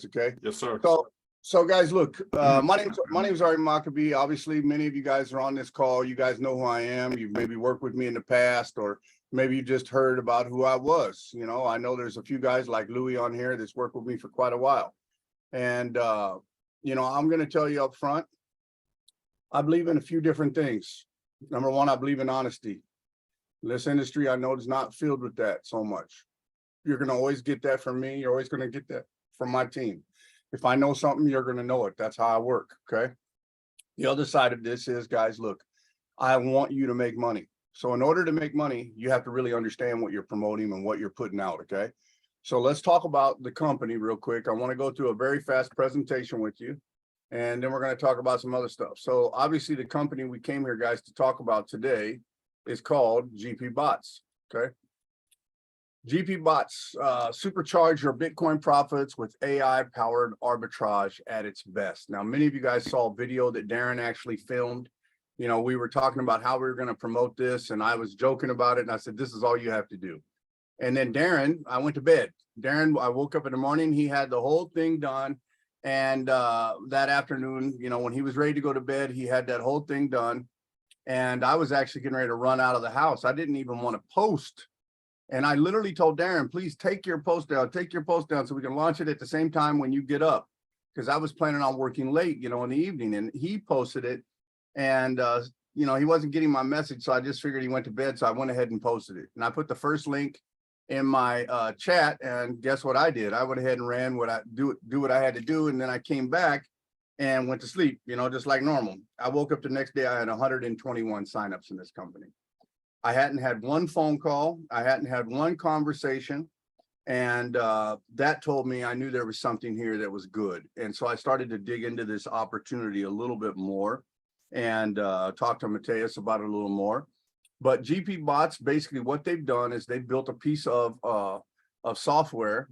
BoTS, okay? Yes, sir. So guys, look, my name's Ari Maccabee. Obviously, many of you guys are on this call. You guys know who I am. You've maybe worked with me in the past, or maybe you just heard about who I was. You know, I know there's a few guys like Louis on here that's worked with me for quite a while. And, you know, I'm going to tell you up front, I believe in a few different things. Number one, I believe in honesty. This industry, I know, is not filled with that so much. You're going to always get that from me. You're always going to get that from my team. If I know something, you're going to know it. That's how I work. Okay. The other side of this is, guys, look, I want you to make money. So in order to make money, you have to really understand what you're promoting and what you're putting out. Okay. So let's talk about the company real quick. I want to go through a very fast presentation with you, and then we're going to talk about some other stuff. So obviously the company we came here, guys, to talk about today is called GPBOTS. Okay. GPBOTS supercharge your Bitcoin profits with AI-powered arbitrage at its best. Now, many of you guys saw a video that Darren actually filmed. You know, we were talking about how we were going to promote this, and I was joking about it, and I said, this is all you have to do. And then Darren, I went to bed. Darren, I woke up in the morning, he had the whole thing done. And that afternoon, you know, when he was ready to go to bed, he had that whole thing done. And I was actually getting ready to run out of the house. I didn't even want to post. And I literally told Darren, please take your post down so we can launch it at the same time when you get up. Because I was planning on working late, you know, in the evening, and he posted it. And, you know, he wasn't getting my message. So I just figured he went to bed. So I went ahead and posted it. And I put the first link in my chat. And guess what I did? I went ahead and ran what I do what I had to do. And then I came back and went to sleep, you know, just like normal. I woke up the next day. I had 121 signups in this company. I hadn't had one phone call. I hadn't had one conversation. And that told me I knew there was something here that was good. And so I started to dig into this opportunity a little bit more and talk to Mateus about it a little more. But GPBOTS, basically what they've done is they've built a piece of software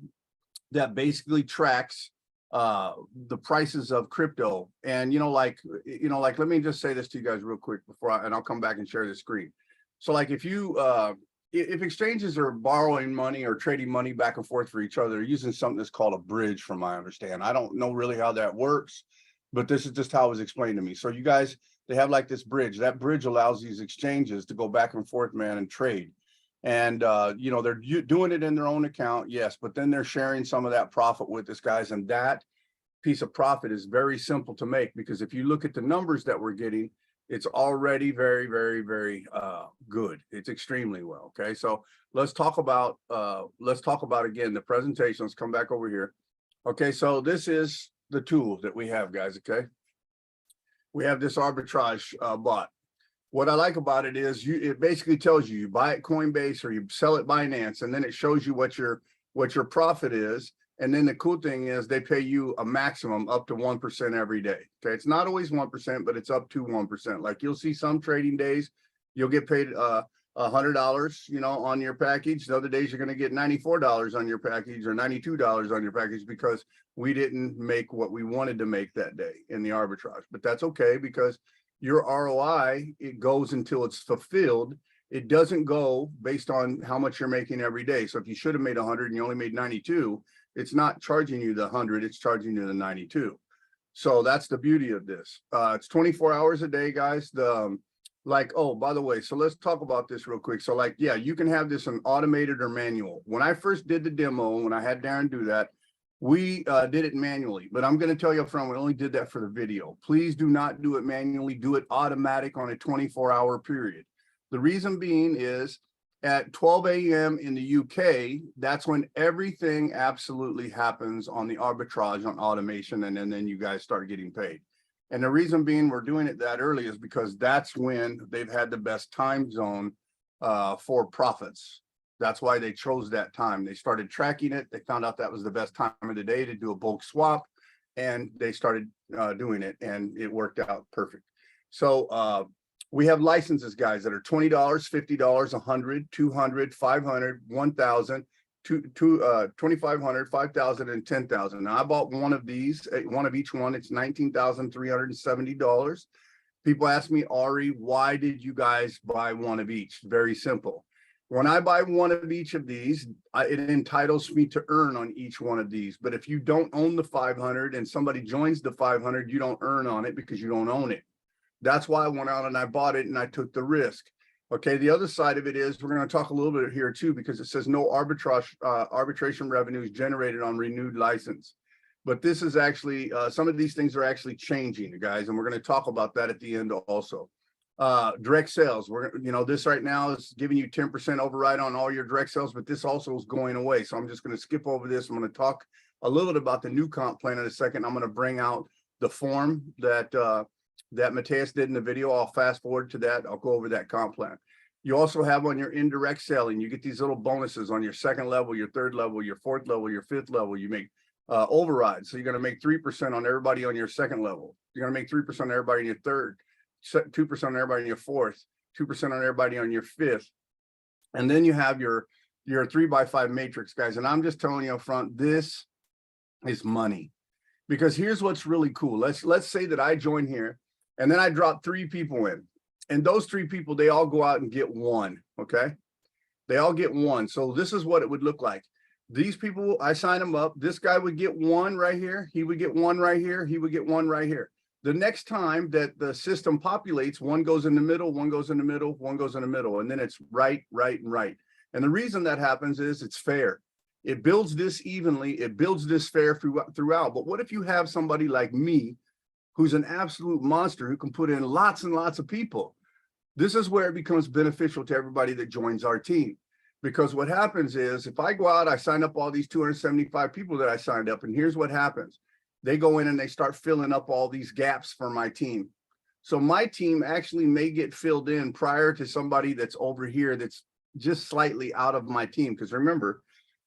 that basically tracks the prices of crypto. And, like, let me just say this to you guys real quick and I'll come back and share the screen. So like if exchanges are borrowing money or trading money back and forth for each other, they're using something that's called a bridge, from my understanding. I don't know really how that works, but this is just how it was explained to me. So you guys, they have like this bridge. That bridge allows these exchanges to go back and forth, man, and trade. And, they're doing it in their own account, yes, but then they're sharing some of that profit with us, guys. And that piece of profit is very simple to make, because if you look at the numbers that we're getting, it's already very, very, very good. It's extremely well. Okay, so let's talk about again the presentation. Let's come back over here. Okay, so this is the tool that we have, guys. Okay, we have this arbitrage bot. What I like about it is it basically tells you buy it Coinbase or you sell it Binance, and then it shows you what your profit is. And then the cool thing is they pay you a maximum up to 1% every day. Okay, it's not always 1%, but it's up to 1%. Like you'll see some trading days, you'll get paid $100, on your package. The other days you're going to get $94 on your package or $92 on your package, because we didn't make what we wanted to make that day in the arbitrage. But that's okay, because your ROI, it goes until it's fulfilled. It doesn't go based on how much you're making every day. So if you should have made 100 and you only made 92, it's not charging you the 100, it's charging you the 92. So that's the beauty of this. It's 24 hours a day, guys. Oh, by the way, so let's talk about this real quick. So like, yeah, you can have this in automated or manual. When I first did the demo, when I had Darren do that, we did it manually, but I'm going to tell you up front, we only did that for the video. Please do not do it manually. Do it automatic on a 24-hour period. The reason being is at 12 a.m. in the UK, that's when everything absolutely happens on the arbitrage on automation, and then you guys start getting paid. And the reason being we're doing it that early is because that's when they've had the best time zone for profits. That's why they chose that time. They started tracking it. They found out that was the best time of the day to do a bulk swap, and they started doing it, and it worked out perfect. So we have licenses, guys, that are $20, $50, $100, $200, $500, $1,000, $2,500, $5,000, and $10,000. Now I bought one of these, one of each one. It's $19,370. People ask me, Ari, why did you guys buy one of each? Very simple. When I buy one of each of these, it entitles me to earn on each one of these. But if you don't own the 500 and somebody joins the 500, you don't earn on it because you don't own it. That's why I went out and I bought it and I took the risk. Okay, the other side of it is we're going to talk a little bit here too, because it says no arbitration revenues generated on renewed license. But this is actually, some of these things are actually changing, guys, and we're going to talk about that at the end also. Direct sales, this right now is giving you 10% override on all your direct sales, but this also is going away. So I'm just going to skip over this. I'm going to talk a little bit about the new comp plan in a second. I'm going to bring out the form that Mateus did in the video. I'll fast forward to that. I'll go over that comp plan. You also have on your indirect selling, you get these little bonuses on your second level, your third level, your fourth level, your fifth level. You make overrides. So you're going to make 3% on everybody on your second level. You're going to make 3% on everybody in your third, 2% on everybody in your fourth, 2% on everybody on your fifth. And then you have your 3x5 matrix, guys. And I'm just telling you up front, this is money. Because here's what's really cool. Let's say that I join here and then I drop 3 people in. And those 3 people, they all go out and get 1, okay? They all get 1. So this is what it would look like. These people, I sign them up. This guy would get 1 right here. He would get 1 right here. He would get 1 right here. The next time that the system populates, 1 goes in the middle, 1 goes in the middle, 1 goes in the middle, and then it's right, right, and right. And the reason that happens is it's fair. It builds this evenly. It builds this fair throughout. But what if you have somebody like me who's an absolute monster who can put in lots and lots of people? This is where it becomes beneficial to everybody that joins our team. Because what happens is if I go out, I sign up all these 275 people that I signed up, and here's what happens. They go in and they start filling up all these gaps for my team. So my team actually may get filled in prior to somebody that's over here that's just slightly out of my team. Because remember,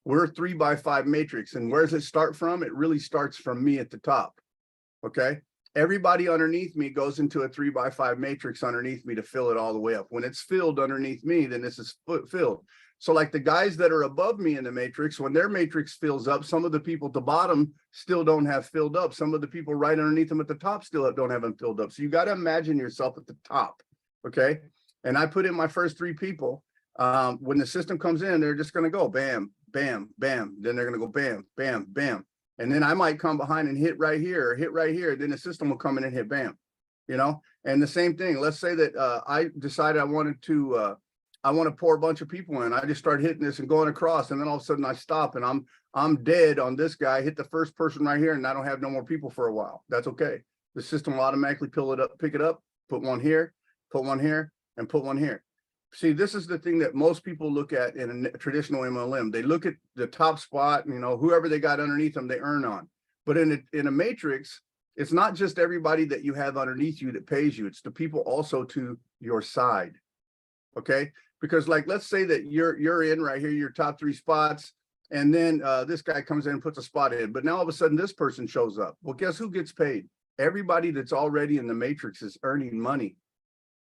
we're a 3x5 matrix. And where does it start from? It really starts from me at the top. Okay. Everybody underneath me goes into a 3x5 matrix underneath me to fill it all the way up. When it's filled underneath me, then this is filled. So like the guys that are above me in the matrix, when their matrix fills up, some of the people at the bottom still don't have filled up. Some of the people right underneath them at the top still don't have them filled up. So you got to imagine yourself at the top. Okay. And I put in my first 3 people. When the system comes in, they're just going to go bam, bam, bam. Then they're going to go bam, bam, bam. And then I might come behind and hit right here, or hit right here. Then the system will come in and hit bam, and the same thing. Let's say that I decided I want to pour a bunch of people in. I just start hitting this and going across. And then all of a sudden I stop and I'm dead on this guy, hit the first person right here. And I don't have no more people for a while. That's okay. The system will automatically pick it up, put 1 here, put 1 here, and put 1 here. See, this is the thing that most people look at in a traditional MLM. They look at the top spot, whoever they got underneath them, they earn on. But in a matrix, it's not just everybody that you have underneath you that pays you. It's the people also to your side. Okay. Because like, let's say that you're in right here, your top 3 spots. And then this guy comes in and puts a spot in, but now all of a sudden this person shows up. Well, guess who gets paid? Everybody that's already in the matrix is earning money.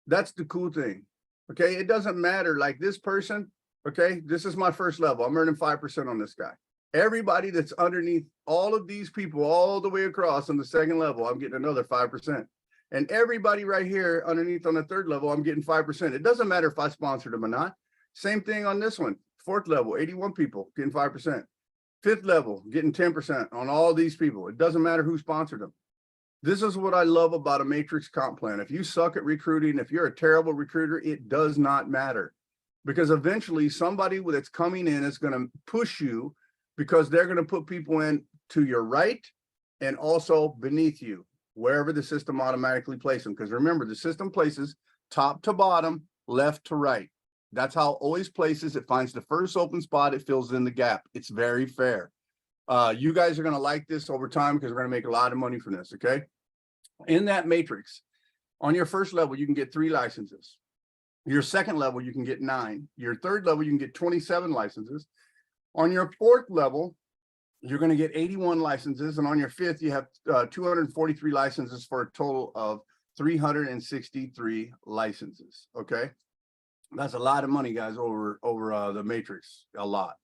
That's the cool thing. Okay. It doesn't matter, like this person. Okay. This is my first level. I'm earning 5% on this guy. Everybody that's underneath all of these people all the way across on the second level, I'm getting another 5%. And everybody right here underneath on the third level, I'm getting 5%. It doesn't matter if I sponsored them or not. Same thing on this one. Fourth level, 81 people getting 5%. Fifth level, getting 10% on all these people. It doesn't matter who sponsored them. This is what I love about a matrix comp plan. If you suck at recruiting, if you're a terrible recruiter, it does not matter. Because eventually somebody that's coming in is going to push you, because they're going to put people in to your right and also beneath you, wherever the system automatically places them. Because remember, the system places top to bottom, left to right. That's how it always places. It finds the first open spot, it fills in the gap. It's very fair. You guys are going to like this over time because we're going to make a lot of money from this, okay? In that matrix, on your first level, you can get 3 licenses. Your second level, you can get 9. Your third level, you can get 27 licenses. On your fourth level, you're going to get 81 licenses. And on your fifth, you have 243 licenses for a total of 363 licenses. Okay. That's a lot of money, guys, over the matrix, a lot.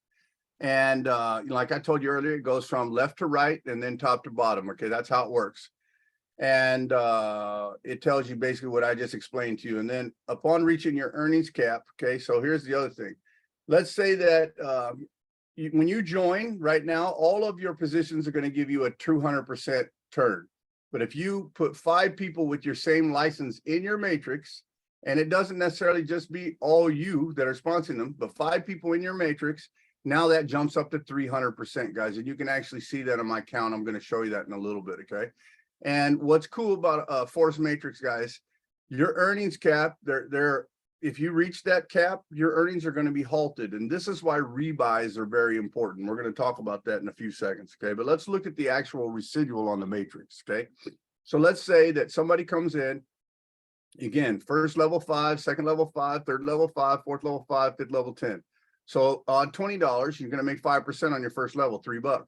And like I told you earlier, it goes from left to right and then top to bottom. Okay. That's how it works. And it tells you basically what I just explained to you. And then upon reaching your earnings cap. Okay. So here's the other thing. let's say that when you join right now, all of your positions are going to give you a 200% turn. But if you put 5 people with your same license in your matrix, and it doesn't necessarily just be all you that are sponsoring them, but 5 people in your matrix, now that jumps up to 300%, guys. And you can actually see that on my count. I'm going to show you that in a little bit, okay? And what's cool about Force Matrix, guys, your earnings cap, they're if you reach that cap, your earnings are going to be halted. And this is why rebuys are very important. We're going to talk about that in a few seconds, okay? But let's look at the actual residual on the matrix, okay? So let's say that somebody comes in, again, first level 5, second level 5, third level 5, fourth level 5, fifth level 10. So on $20, you're going to make 5% on your first level, $3.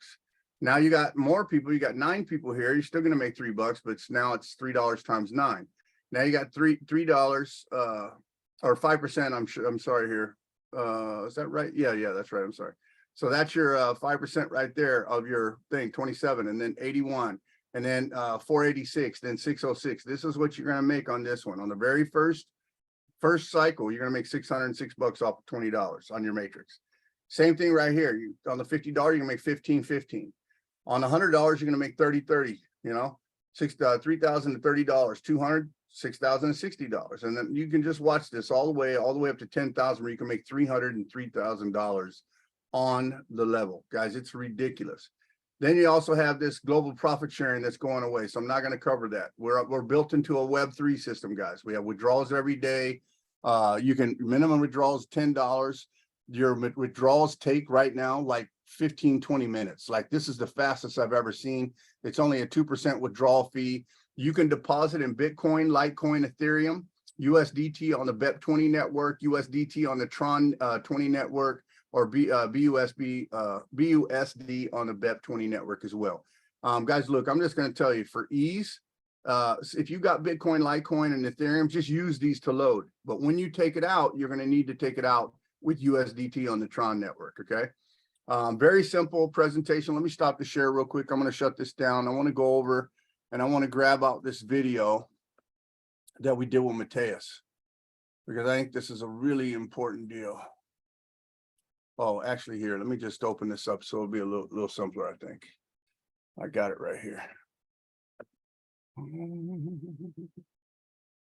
Now you got more people, you got 9 people here, you're still going to make $3, but now it's $3 times 9. Now you got $3 or 5%, I'm sorry here. Is that right? Yeah, that's right. I'm sorry. So that's your 5% right there of your thing, 27, and then 81, and then 486, then 606. This is what you're going to make on this one. On the very first cycle, you're going to make $606 off of $20 on your matrix. Same thing right here. On the $50, you're going to make $15.15. On the $100, you're going to make $30.30. You know, $3,000 to $30, 200. $6,060, and then you can just watch this all the way up to 10,000, where you can make $303,000 on the level, guys. It's ridiculous. Then you also have this global profit sharing that's going away, so I'm not going to cover that. We're built into a Web3 system, guys. We have withdrawals every day. You can minimum withdrawals $10. Your withdrawals take right now like 15-20 minutes. Like, this is the fastest I've ever seen. It's only a 2% withdrawal fee. You can deposit in Bitcoin, Litecoin, Ethereum, USDT on the BEP20 network, USDT on the Tron 20 network, or BUSD on the BEP20 network as well. Guys, look, I'm just going to tell you, for ease, if you got Bitcoin, Litecoin, and Ethereum, just use these to load. But when you take it out, you're going to need to take it out with USDT on the Tron network, okay? Very simple presentation. Let me stop the share real quick. I'm going to shut this down. I want to go over and I want to grab out this video that we did with Mateus, because I think this is a really important deal. Oh, actually here, let me just open this up so it'll be a little simpler, I think. I got it right here.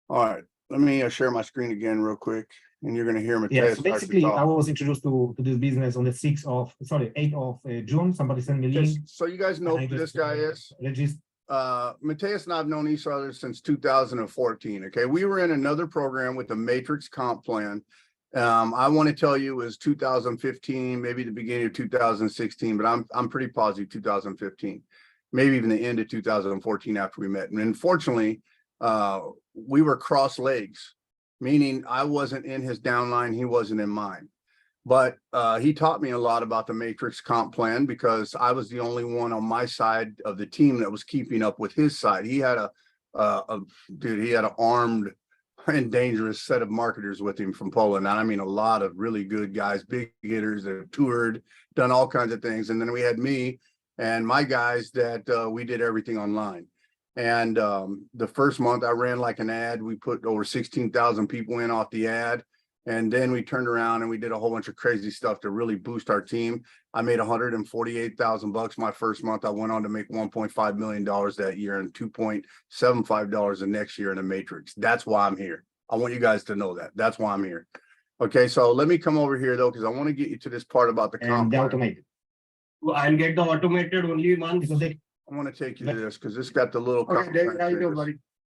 All right, let me share my screen again real quick, and you're going to hear Mateus. Yeah, so basically, I was introduced to this business on the 8th of June. Somebody sent me a link. So you guys know who this guy is? Mateus and I've known each other since 2014. Okay, we were in another program with the Matrix Comp Plan. I want to tell you it was 2015, maybe the beginning of 2016, but I'm pretty positive 2015, maybe even the end of 2014 after we met. And unfortunately, we were cross legs, meaning I wasn't in his downline, he wasn't in mine. But he taught me a lot about the Matrix Comp Plan, because I was the only one on my side of the team that was keeping up with his side. He had he had an armed and dangerous set of marketers with him from Poland. And I mean, a lot of really good guys, big hitters that have toured, done all kinds of things. And then we had me and my guys that we did everything online. And the first month I ran like an ad. We put over 16,000 people in off the ad. And then we turned around and we did a whole bunch of crazy stuff to really boost our team. I made $148,000 my first month. I went on to make $1.5 million that year and $2.75 the next year in the Matrix. That's why I'm here. I want you guys to know that. That's why I'm here. Okay, so let me come over here though, because I want to get you to this part about the comp. Automated. Well, I'll get the automated only once. I want to take you to this because this got the little. Okay, David, how you doing, buddy?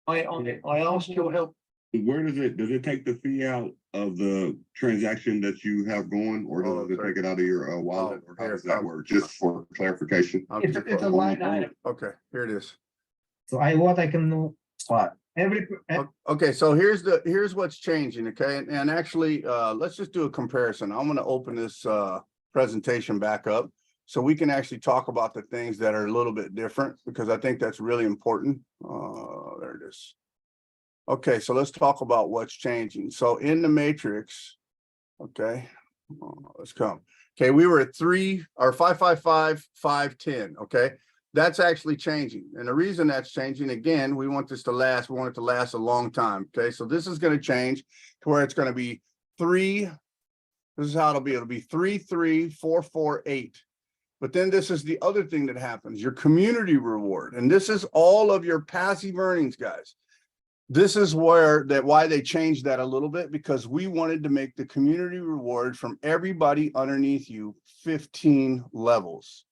I asked your help. Where does it take the fee out of the transaction that you have going, or does it take it out of your wallet, or how does that work? Just for clarification. It's a line item. Okay, here it is. So what I can know spot okay, so here's what's changing. Okay, and actually let's just do a comparison. I'm going to open this presentation back up so we can actually talk about the things that are a little bit different, because I think that's really important. There it is. Okay, so let's talk about what's changing. So in the Matrix, okay, let's come. Okay, we were at 555, 510. Okay, that's actually changing. And the reason that's changing, again, we want this to last. We want it to last a long time. Okay, so this is going to change to where it's going to be 3. This is how it'll be. It'll be 3, 3, 4, 4, 8. But then this is the other thing that happens, your community reward. And this is all of your passive earnings, guys. This is why they changed that a little bit, because we wanted to make the community reward from everybody underneath you 15 levels.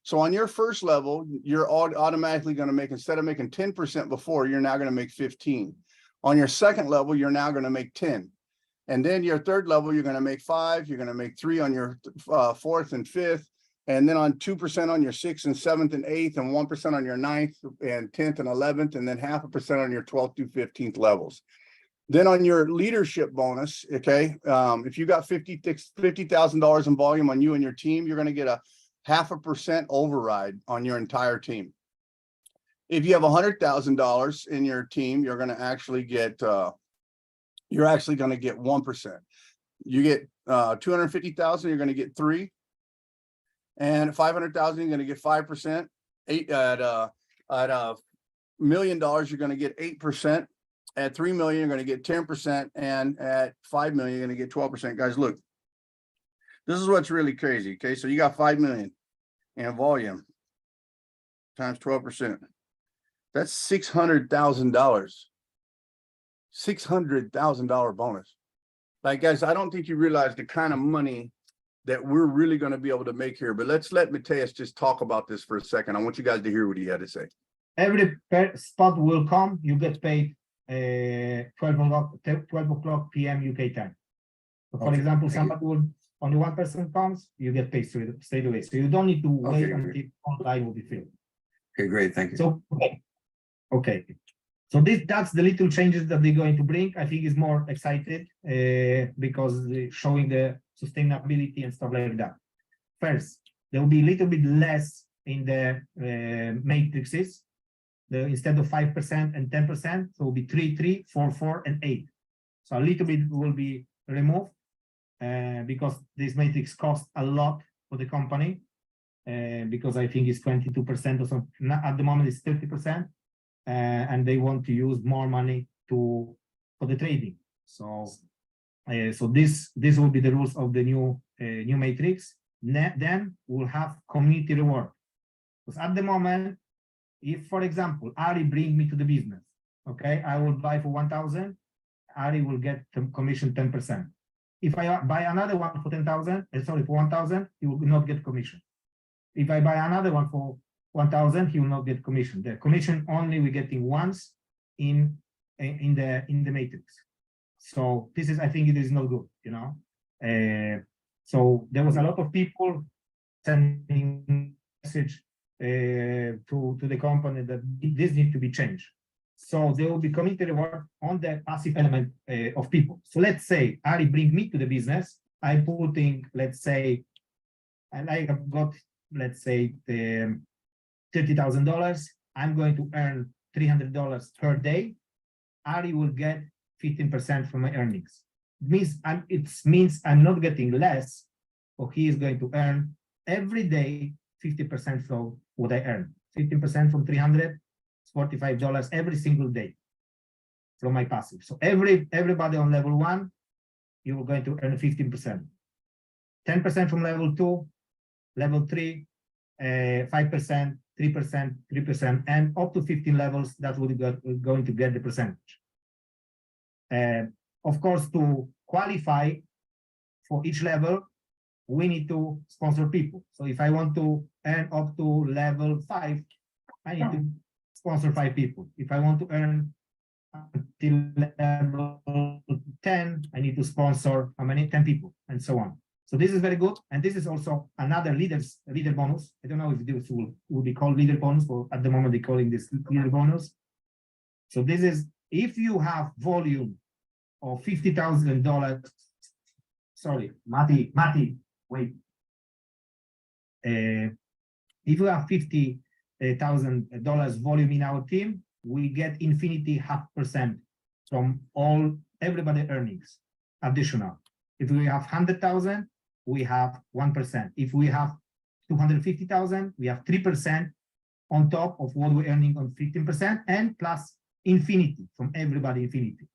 So on your first level, you're automatically going to make, instead of making 10% before, you're now going to make 15. On your second level, you're now going to make 10. And then your third level, you're going to make 5. You're going to make 3 on your fourth and fifth. And then on 2% on your 6th and 7th and 8th, and 1% on your 9th and 10th and 11th, and then 0.5% on your 12th through 15th levels. Then on your leadership bonus, okay, if you got $50,000 in volume on you and your team, you're going to get a 0.5% override on your entire team. If you have $100,000 in your team, you're going to actually get, you're actually going to get 1%. You get 250,000, you're going to get 3. And 500,000, you're going to get 5%. At $1 million, you're going to get 8%. At 3 million, you're going to get 10%. And at 5 million, you're going to get 12%. Guys, look, this is what's really crazy. Okay, so you got 5 million in volume times 12%. That's $600,000. $600,000 bonus. Like, guys, I don't think you realize the kind of money that we're really going to be able to make here. But let's let Mateus just talk about this for a second. I want you guys to hear what he had to say. Every spot will come, you get paid 12 o'clock PM UK time. So for example, somebody will, only one person comes, you get paid straight away. So you don't need to wait until online will be filled. Okay, great, thank you. So, okay. So that's the little changes that they're going to bring. I think is more excited because they're showing the sustainability and stuff like that. First, there will be a little bit less in the matrices. Instead of 5% and 10%, so it will be 3, 3, 4, 4, and 8. So a little bit will be removed because this matrix costs a lot for the company because I think it's 22% or something. At the moment, it's 30%. And they want to use more money for the trading. So this will be the rules of the new matrix. Then we'll have community reward. Because at the moment, if for example Ari bring me to the business, okay, I will buy for 1,000. Ari will get commission 10%. If I buy another one for 10,000, sorry, for 1,000, he will not get commission. If I buy another one for 1,000, he will not get commission. The commission only we're getting once in the matrix. So this is, I think it is not good, you know. So there was a lot of people sending message to the company that this needs to be changed. So there will be community reward on the passive element of people. So let's say Ari bring me to the business. I putting, let's say, and I have got, let's say, $30,000. I'm going to earn $300 per day. Ari will get 15% from my earnings. It means I'm not getting less, but he is going to earn every day 50% from what I earn. 15% from 300, $45 every single day from my passive. So everybody on level 1, you're going to earn 15%. 10% from level 2, level 3, 5%, 3%, 3%, and up to 15 levels, that will be going to get the percentage. Of course, to qualify for each level, we need to sponsor people. So if I want to earn up to level 5, I need to sponsor 5 people. If I want to earn until level 10, I need to sponsor how many? 10 people, and so on. So this is very good. And this is also another leader bonus. I don't know if this will be called leader bonus, but at the moment they're calling this leader bonus. So this is, if you have volume of $50,000, sorry, Mati, wait. If you have $50,000 volume in our team, we get infinity 0.5% from everybody earnings additional. If we have 100,000, we have 1%. If we have 250,000, we have 3% on top of what we're earning on 15%, and plus infinity from everybody infinity.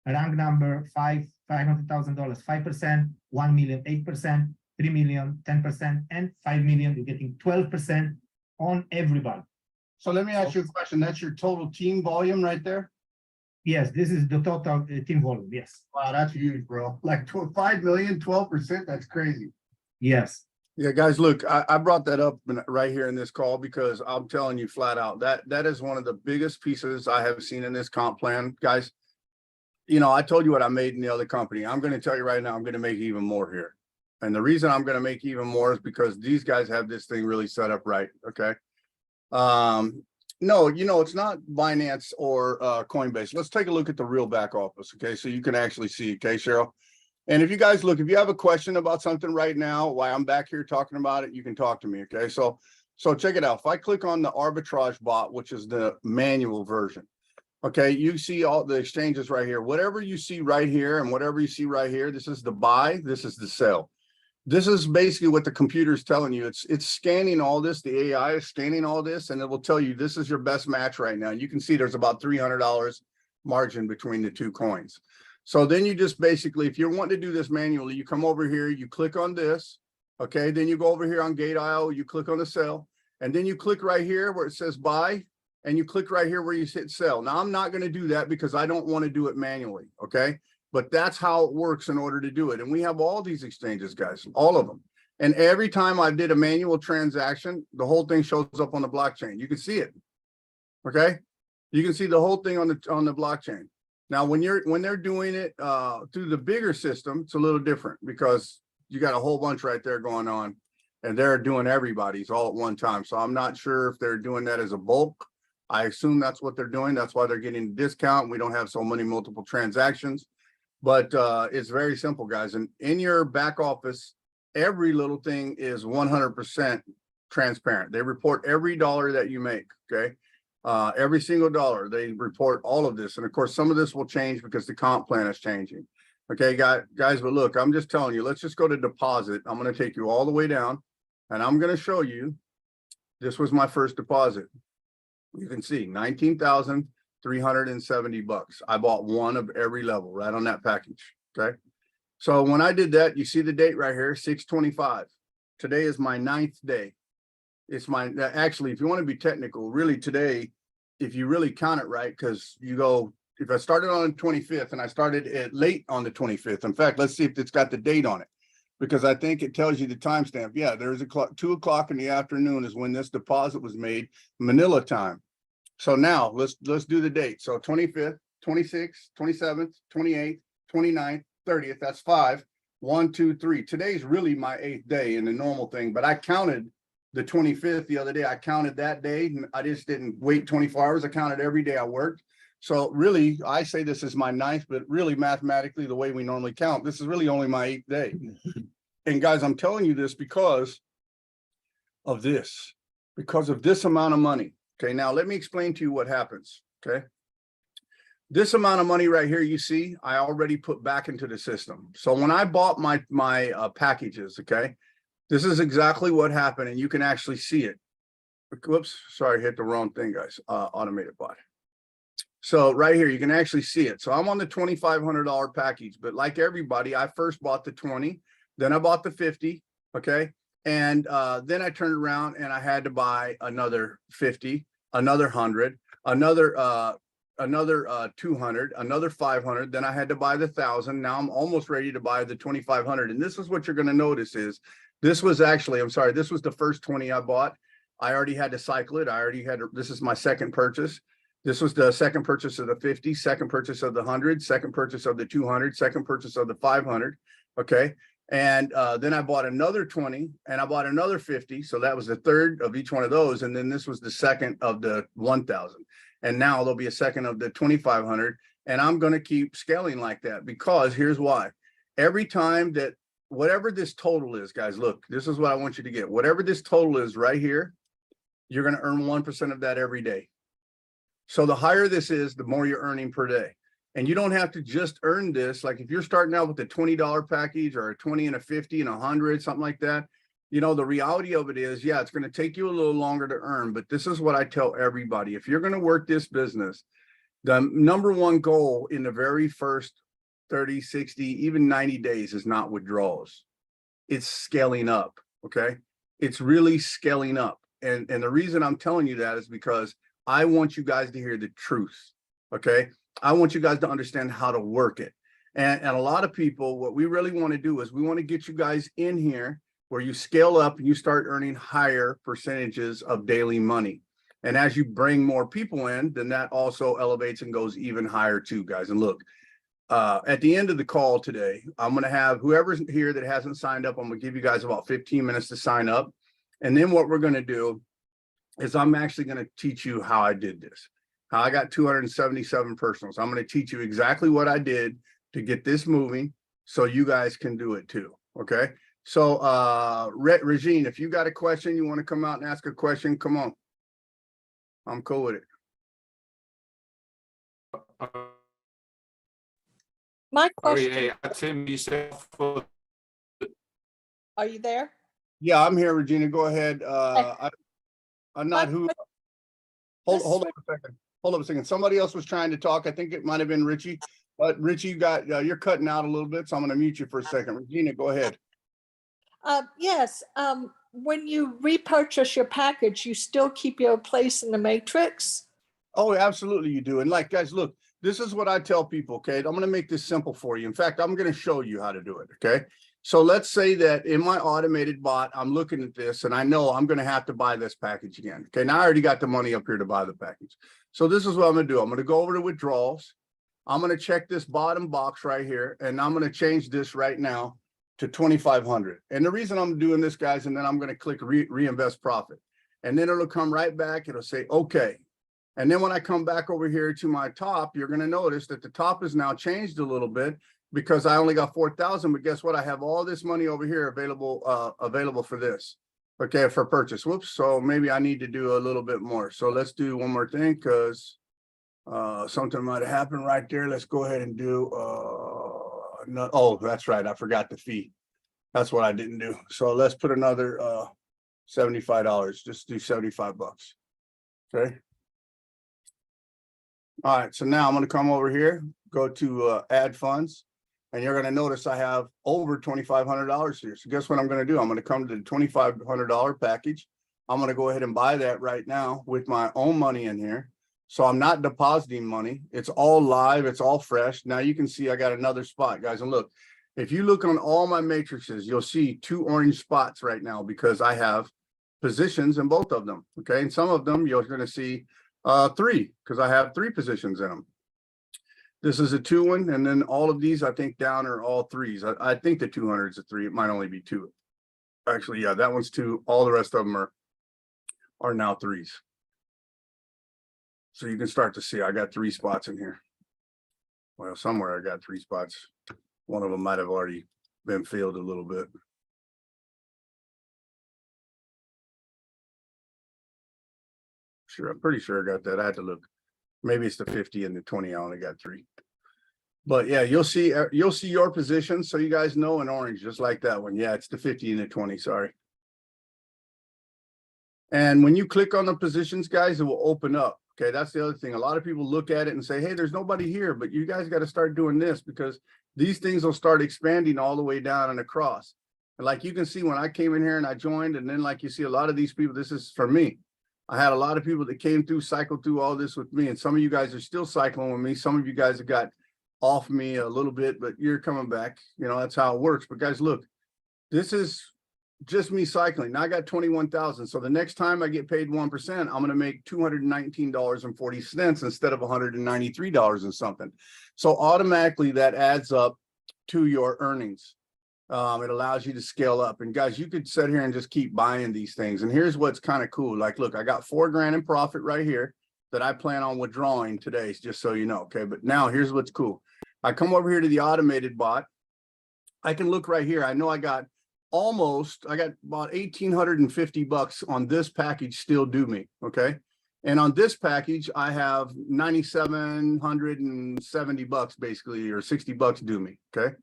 rank number 500,000, 5%, 1 million, 8%, 3 million, 10%, and 5 million, you're getting 12% on everybody. So let me ask you a question. That's your total team volume right there? Yes, this is the total team volume. Yes. Wow, that's huge, bro. Like 5 million, 12%. That's crazy. Yes. Yeah, guys, look, I brought that up right here in this call because I'm telling you flat out that is one of the biggest pieces I have seen in this comp plan, guys. You know, I told you what I made in the other company. I'm going to tell you right now, I'm going to make even more here. And the reason I'm going to make even more is because these guys have this thing really set up right. Okay. No, you know, it's not Binance or Coinbase. Let's take a look at the real back office. Okay. So you can actually see, okay, Cheryl. And if you guys look, if you have a question about something right now, why I'm back here talking about it, you can talk to me. Okay. So check it out. If I click on the arbitrage bot, which is the manual version, okay, you see all the exchanges right here. Whatever you see right here and whatever you see right here, this is the buy, this is the sell. This is basically what the computer is telling you. It's scanning all this. The AI is scanning all this, and it will tell you this is your best match right now. You can see there's about $300 margin between the two coins. So then you just basically, if you're wanting to do this manually, you come over here, you click on this, okay? Then you go over here on Gate IO, you click on the sell, and then you click right here where it says buy, and you click right here where you hit sell. Now, I'm not going to do that because I don't want to do it manually, okay? But that's how it works in order to do it. And we have all these exchanges, guys, all of them. And every time I did a manual transaction, the whole thing shows up on the blockchain. You can see it, okay? You can see the whole thing on the blockchain. Now, when they're doing it through the bigger system, it's a little different because you got a whole bunch right there going on, and they're doing everybody's all at one time. So I'm not sure if they're doing that as a bulk. I assume that's what they're doing. That's why they're getting a discount. We don't have so many multiple transactions, but it's very simple, guys. And in your back office, every little thing is 100% transparent. They report every dollar that you make, okay? Every single dollar, they report all of this. And of course, some of this will change because the comp plan is changing. Okay, guys, but look, I'm just telling you, let's just go to deposit. I'm going to take you all the way down, and I'm going to show you, this was my first deposit. You can see 19,370 bucks. I bought one of every level right on that package. Okay. So when I did that, you see the date right here, 6/25. Today is my 9th day. It's my, actually, if you want to be technical, really today, if you really count it right, because you go, if I started on the 25th and I started at late on the 25th, in fact, let's see if it's got the date on it, because I think it tells you the timestamp. Yeah, there's a clock, 2 o'clock in the afternoon is when this deposit was made, Manila time. So now let's do the date. So 25th, 26th, 27th, 28th, 29th, 30th, that's 5, 1, 2, 3. Today's really my 8th day in the normal thing, but I counted the 25th the other day. I counted that day. I just didn't wait 24 hours. I counted every day I worked. So really, I say this is my 9th, but really mathematically, the way we normally count, this is really only my 8th day. And guys, I'm telling you this because of this amount of money. Okay, now let me explain to you what happens. Okay, this amount of money right here, you see, I already put back into the system. So when I bought my packages, okay, this is exactly what happened, and you can actually see it. Whoops, sorry, hit the wrong thing, guys. Automated bot. So right here, you can actually see it. So I'm on the $2,500 package, but like everybody, I first bought the 20, then I bought the 50, okay? And then I turned around and I had to buy another 50, another 100, another 200, another 500. Then I had to buy the 1,000. Now I'm almost ready to buy the 2,500. And this is what you're going to notice is this was actually, I'm sorry, this was the first 20 I bought. I already had to cycle it. I already had to, this is my second purchase. This was the second purchase of the 50, second purchase of the 100, second purchase of the 200, second purchase of the 500. Okay. And then I bought another 20 and I bought another 50. So that was the third of each one of those. And then this was the second of the 1,000. And now there'll be a second of the 2,500. And I'm going to keep scaling like that because here's why. Every time that whatever this total is, guys, look, this is what I want you to get. Whatever this total is right here, you're going to earn 1% of that every day. So the higher this is, the more you're earning per day. And you don't have to just earn this. Like if you're starting out with a $20 package or a 20 and a 50 and 100, something like that, you know, the reality of it is, yeah, it's going to take you a little longer to earn. But this is what I tell everybody. If you're going to work this business, The number one goal in the very first 30, 60, even 90 days is not withdrawals. It's scaling up, okay? It's really scaling up. And the reason I'm telling you that is because I want you guys to hear the truth, okay? I want you guys to understand how to work it. And a lot of people, what we really want to do is we want to get you guys in here where you scale up and you start earning higher percentages of daily money. And as you bring more people in, then that also elevates and goes even higher too, guys. And look, at the end of the call today, I'm going to have whoever's here that hasn't signed up, I'm going to give you guys about 15 minutes to sign up. And then what we're going to do is I'm actually going to teach you how I did this, how I got 277 personals. I'm going to teach you exactly what I did to get this moving so you guys can do it too. Okay. So, Regine, if you got a question, you want to come out and ask a question, come on. I'm cool with it. My question, Okay, Tim, you said for are you there? Yeah, I'm here, Regina. Go ahead. I'm not who. Hold on a second. Hold on a second. Somebody else was trying to talk. I think it might have been Richie. But Richie, you got you're cutting out a little bit, so I'm going to mute you for a second. Regina, go ahead. Yes, when you repurchase your package, you still keep your place in the matrix? Oh, absolutely you do. And like, guys, look, this is what I tell people, okay? I'm going to make this simple for you. In fact, I'm going to show you how to do it, okay? So let's say that in my automated bot, I'm looking at this and I know I'm going to have to buy this package again. Okay, now I already got the money up here to buy the package. So this is what I'm going to do. I'm going to go over to withdrawals. I'm going to check this bottom box right here, and I'm going to change this right now to 2,500. And the reason I'm doing this, guys, and then I'm going to click reinvest profit. And then it'll come right back. It'll say, okay. And then when I come back over here to my top, you're going to notice that the top is now changed a little bit because I only got 4,000. But guess what? I have all this money over here available for this. Okay, for purchase. Whoops. So maybe I need to do a little bit more. So let's do one more thing because something might have happened right there. Let's go ahead and do no, oh, that's right. I forgot the fee. That's what I didn't do. So let's put another $75. Just do 75 bucks. Okay. All right. So now I'm going to come over here, go to add funds, and you're going to notice I have over $2,500 here. So guess what I'm going to do? I'm going to come to the $2,500 package. I'm going to go ahead and buy that right now with my own money in here. So I'm not depositing money. It's all live. It's all fresh. Now you can see I got another spot, guys. And look, if you look on all my matrices, you'll see 2 orange spots right now because I have positions in both of them. Okay. And some of them you're going to see 3 because I have 3 positions in them. This is a 2 one. And then all of these I think down are all 3s. I think the 200 is a 3. It might only be 2. Actually, yeah, that one's 2. All the rest of them are now 3s. So you can start to see I got 3 spots in here. Well, somewhere I got 3 spots. One of them might have already been filled a little bit. Sure, I'm pretty sure I got that. I had to look. Maybe it's the 50 and the 20. I only got 3. But yeah, you'll see your position. So you guys know in orange, just like that one. Yeah, it's the 50 and the 20. Sorry. And when you click on the positions, guys, it will open up. Okay, that's the other thing. A lot of people look at it and say, hey, there's nobody here, but you guys got to start doing this because these things will start expanding all the way down and across. And like you can see when I came in here and I joined, and then like you see a lot of these people, this is for me. I had a lot of people that came through, cycled through all this with me. And some of you guys are still cycling with me. Some of you guys have got off me a little bit, but you're coming back. You know, that's how it works. But guys, look, this is just me cycling. Now I got 21,000. So the next time I get paid 1%, I'm going to make $219.40 instead of $193 and something. So automatically that adds up to your earnings. It allows you to scale up. And guys, you could sit here and just keep buying these things. And here's what's kind of cool. Like, look, I got $4 grand in profit right here that I plan on withdrawing today, just so you know. Okay. But now here's what's cool. I come over here to the automated bot. I can look right here. I know I got about 1,850 bucks on this package still due me. Okay. And on this package, I have 9,770 bucks basically, or 60 bucks due me. Okay.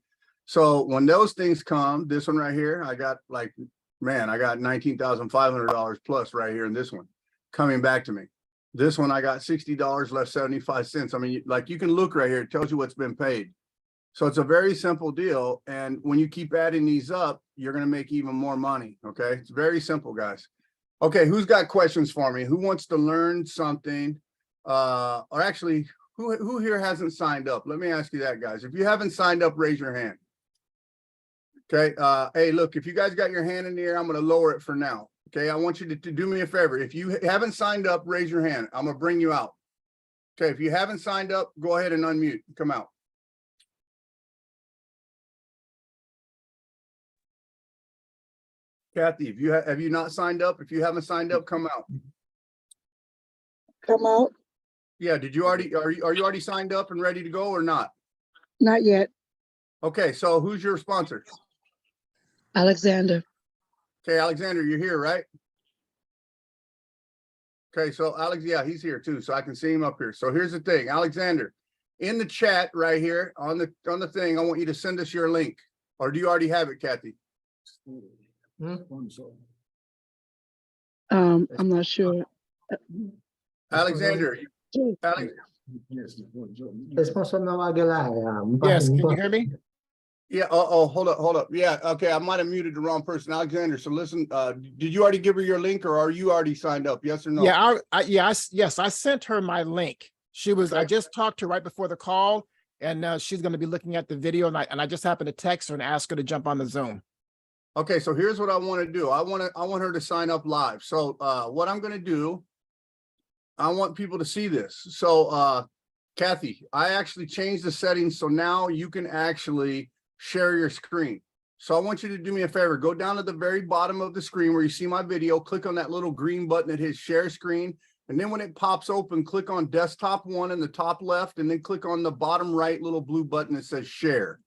So when those things come, this one right here, I got like, man, I got $19,500 plus right here in this one coming back to me. This one, I got $60 left 75 cents. I mean, like you can look right here, it tells you what's been paid. So it's a very simple deal. And when you keep adding these up, you're going to make even more money. Okay. It's very simple, guys. Okay. Who's got questions for me? Who wants to learn something? Or actually, who here hasn't signed up? Let me ask you that, guys. If you haven't signed up, raise your hand. Okay. Hey, look, if you guys got your hand in the air, I'm going to lower it for now. Okay. I want you to do me a favor. If you haven't signed up, raise your hand. I'm going to bring you out. Okay. If you haven't signed up, go ahead and unmute. Come out. Kathy, if you have you not signed up? If you haven't signed up, come out. Come out? Yeah, did you already are you already signed up and ready to go or not? Not yet. Okay, so who's your sponsor? Alexander. Okay, Alexander, you're here, right? Okay, so Alex, yeah, he's here too, so I can see him up here. So here's the thing, Alexander, in the chat right here on the thing, I want you to send us your link. Or do you already have it, Kathy? I'm not sure. Alexander, Alex, Yes, can you hear me? yeah, hold up. Yeah, okay, I might have muted the wrong person. Alexander, so listen, did you already give her your link or are you already signed up? Yes or no? Yeah, yes, I sent her my link. She was, I just talked to her right before the call, and she's going to be looking at the video, and I just happened to text her and ask her to jump on the Zoom. Okay, so here's what I want to do. I want her to sign up live. So what I'm going to do, I want people to see this. So Kathy, I actually changed the settings so now you can actually share your screen. So I want you to do me a favor. Go down to the very bottom of the screen where you see my video, click on that little green button that hits share screen. And then when it pops open, click on desktop 1 in the top left, and then click on the bottom right little blue button that says share.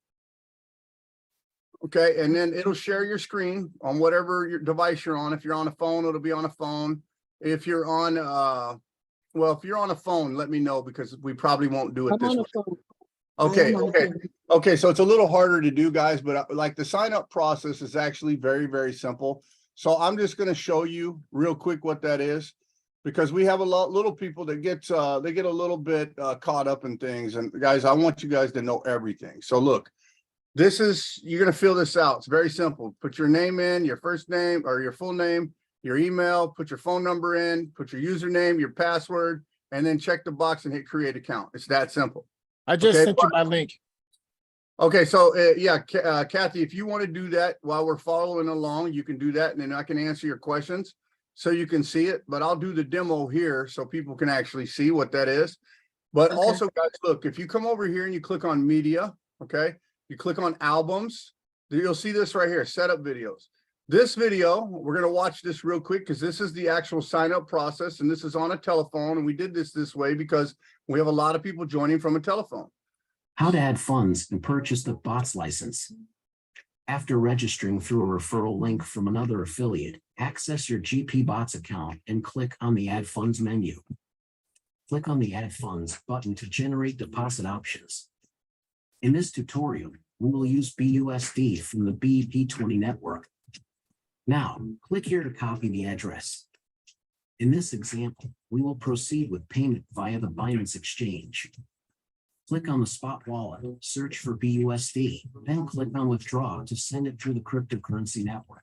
Okay, and then it'll share your screen on whatever your device you're on. If you're on a phone, it'll be on a phone. If you're on, well, if you're on a phone, let me know because we probably won't do it I'm this on way. the phone. Okay, I am on the okay. phone. Okay, so it's a little harder to do, guys, but like the sign up process is actually very, very simple. So I'm just going to show you real quick what that is because we have a lot little people that they get a little bit caught up in things. And guys, I want you guys to know everything. So look. This is, you're going to fill this out. It's very simple. Put your name in, your first name or your full name, your email, put your phone number in, put your username, your password, and then check the box and hit create account. It's that simple. I just Okay, sent you my link. Okay, so yeah, Kathy, if you want to do that while we're following along, you can do that and then I can answer your questions so you can see it, but I'll do the demo here so people can actually see what that is. But Okay. also guys, look, if you come over here and you click on media, okay, you click on albums, you'll see this right here, setup videos. This video, we're going to watch this real quick because this is the actual sign up process and this is on a telephone. And we did this way because we have a lot of people joining from a telephone. How to add funds and purchase the BOTS license. After registering through a referral link from another affiliate, access your GPBOTS account and click on the Add Funds menu. Click on the Add Funds button to generate deposit options. In this tutorial, we will use BUSD from the BEP20 network. Now, click here to copy the address. In this example, we will proceed with payment via the Binance exchange. Click on the spot wallet, search for BUSD, then click on withdraw to send it through the cryptocurrency network.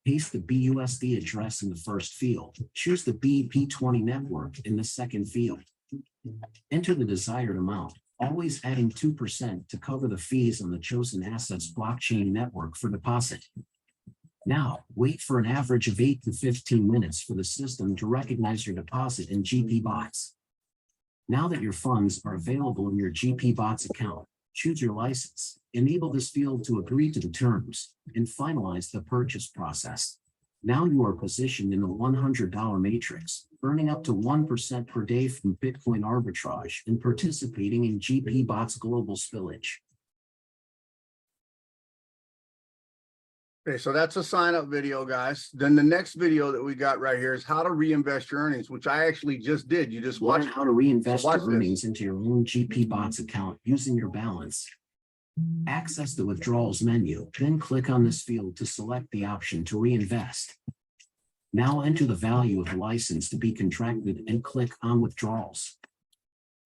Paste the BUSD address in the first field. Choose the BEP20 network in the second field. Enter the desired amount, always adding 2% to cover the fees on the chosen asset's blockchain network for deposit. Now, wait for an average of 8 to 15 minutes for the system to recognize your deposit in GPBOTS. Now that your funds are available in your GPBOTS account, choose your license, enable this field to agree to the terms, and finalize the purchase process. Now you are positioned in the $100 matrix, earning up to 1% per day from Bitcoin arbitrage and participating in GPBOTS global spillage. Okay, so that's a sign up video, guys. Then the next video that we got right here is how to reinvest your earnings, which I actually just did. You just Learn watched how to reinvest So watch your earnings into your own GPBOTS account using your balance. Access the withdrawals menu, then click on this field to select the option to reinvest. Now enter the value of the license to be contracted and click on withdrawals.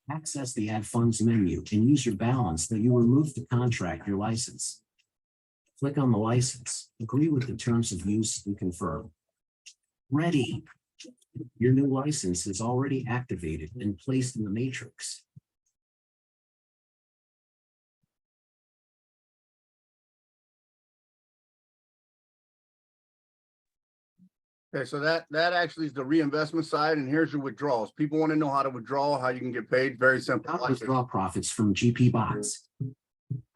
Access the Add Funds menu and use your balance that you removed to contract your license. Click on the license, agree with the terms of use, and confirm. Ready. Your new license is already activated and placed in the matrix. Okay, so that actually is the reinvestment side, and here's your withdrawals. People want to know how to withdraw, how you can get paid. Very simple. Not withdraw profits from GPBOTS.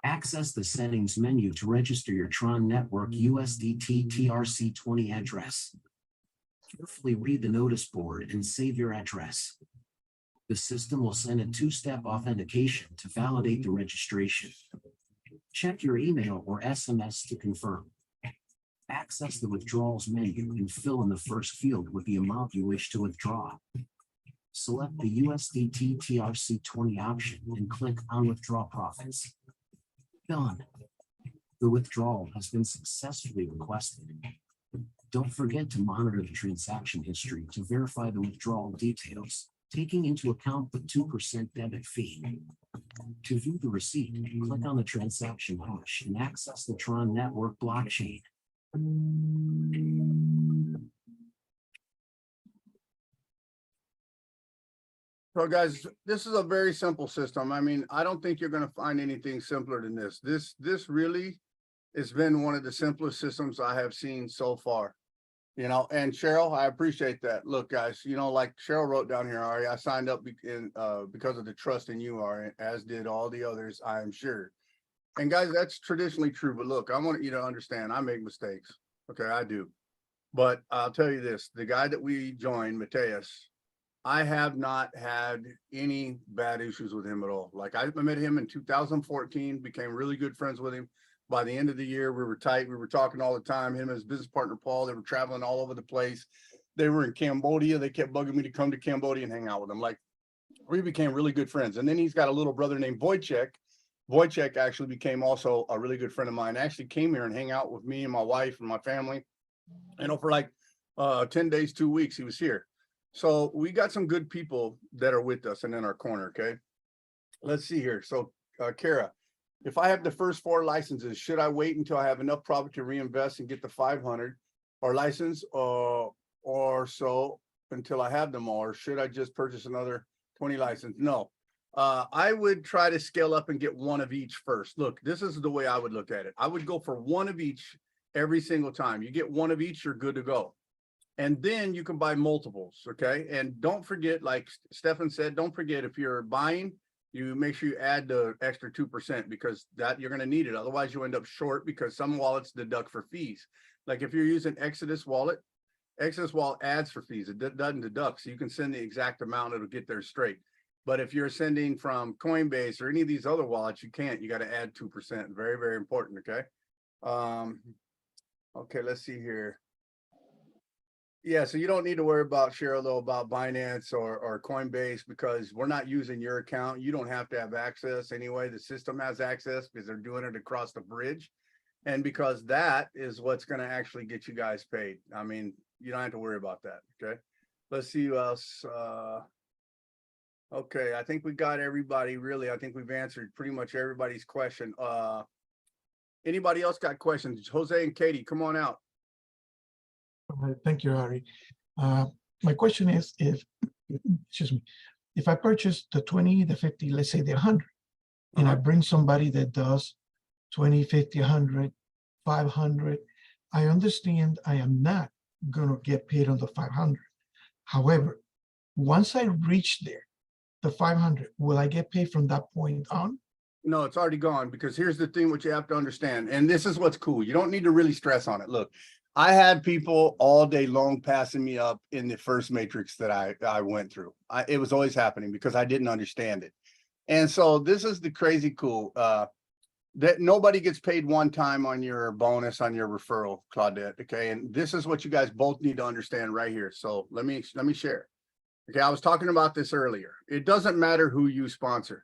Access the settings menu to register your Tron Network USDT TRC20 address. Carefully read the notice board and save your address. The system will send a two-step authentication to validate the registration. Check your email or SMS to confirm. Access the withdrawals menu and fill in the first field with the amount you wish to withdraw. Select the USDT TRC20 option and click on Withdraw Profits. Done. The withdrawal has been successfully requested. Don't forget to monitor the transaction history to verify the withdrawal details, taking into account the 2% debit fee. To view the receipt, click on the transaction hash and access the Tron Network blockchain. So guys, this is a very simple system. I mean, I don't think you're going to find anything simpler than this. This really has been one of the simplest systems I have seen so far. You know, and Cheryl, I appreciate that. Look, guys, you know, like Cheryl wrote down here, Ari, I signed up because of the trust in you, Ari, as did all the others, I am sure. And guys, that's traditionally true. But look, I want you to understand, I make mistakes. Okay, I do. But I'll tell you this, the guy that we joined, Mateus, I have not had any bad issues with him at all. Like I met him in 2014, became really good friends with him. By the end of the year, we were tight. We were talking all the time. Him and his business partner, Paul, they were traveling all over the place. They were in Cambodia. They kept bugging me to come to Cambodia and hang out with them. Like we became really good friends. And then he's got a little brother named Wojciech. Wojciech actually became also a really good friend of mine. Actually came here and hang out with me and my wife and my family. You know, for like 10 days, 2 weeks, he was here. So we got some good people that are with us and in our corner. Okay, let's see here. So Kara, if I have the first 4 licenses, should I wait until I have enough profit to reinvest and get the 500 or license or so until I have them all? Or should I just purchase another 20 license? No, I would try to scale up and get one of each first. Look, this is the way I would look at it. I would go for one of each every single time. You get one of each, you're good to go. And then you can buy multiples, okay? And don't forget, like Stefan said, don't forget if you're buying, you make sure you add the extra 2% because that you're going to need it. Otherwise, you end up short because some wallets deduct for fees. Like if you're using Exodus wallet adds for fees. It doesn't deduct, so you can send the exact amount. It'll get there straight. But if you're sending from Coinbase or any of these other wallets, you can't. You got to add 2%. Very, very important, okay? Okay, let's see here. Yeah, so you don't need to worry about, Cheryl, though, about Binance or Coinbase because we're not using your account. You don't have to have access anyway. The system has access because they're doing it across the bridge. And because that is what's going to actually get you guys paid. I mean, you don't have to worry about that, okay? Let's see who else. Okay, I think we got everybody, really. I think we've answered pretty much everybody's question. Anybody else got questions? Jose and Katie, come on out. Thank you, Harry. My question is if I purchase the 20, the 50, let's say the 100, and I bring somebody that does 20, 50, 100, 500, I understand I am not going to get paid on the 500. However, once I reach there, the 500, will I get paid from that point on? No, it's already gone because here's the thing, what you have to understand. And this is what's cool. You don't need to really stress on it. Look, I had people all day long passing me up in the first matrix that I went through. It was always happening because I didn't understand it. And so this is the crazy cool that nobody gets paid one time on your bonus on your referral, Claudette. Okay. And this is what you guys both need to understand right here. So let me share. Okay. I was talking about this earlier. It doesn't matter who you sponsor.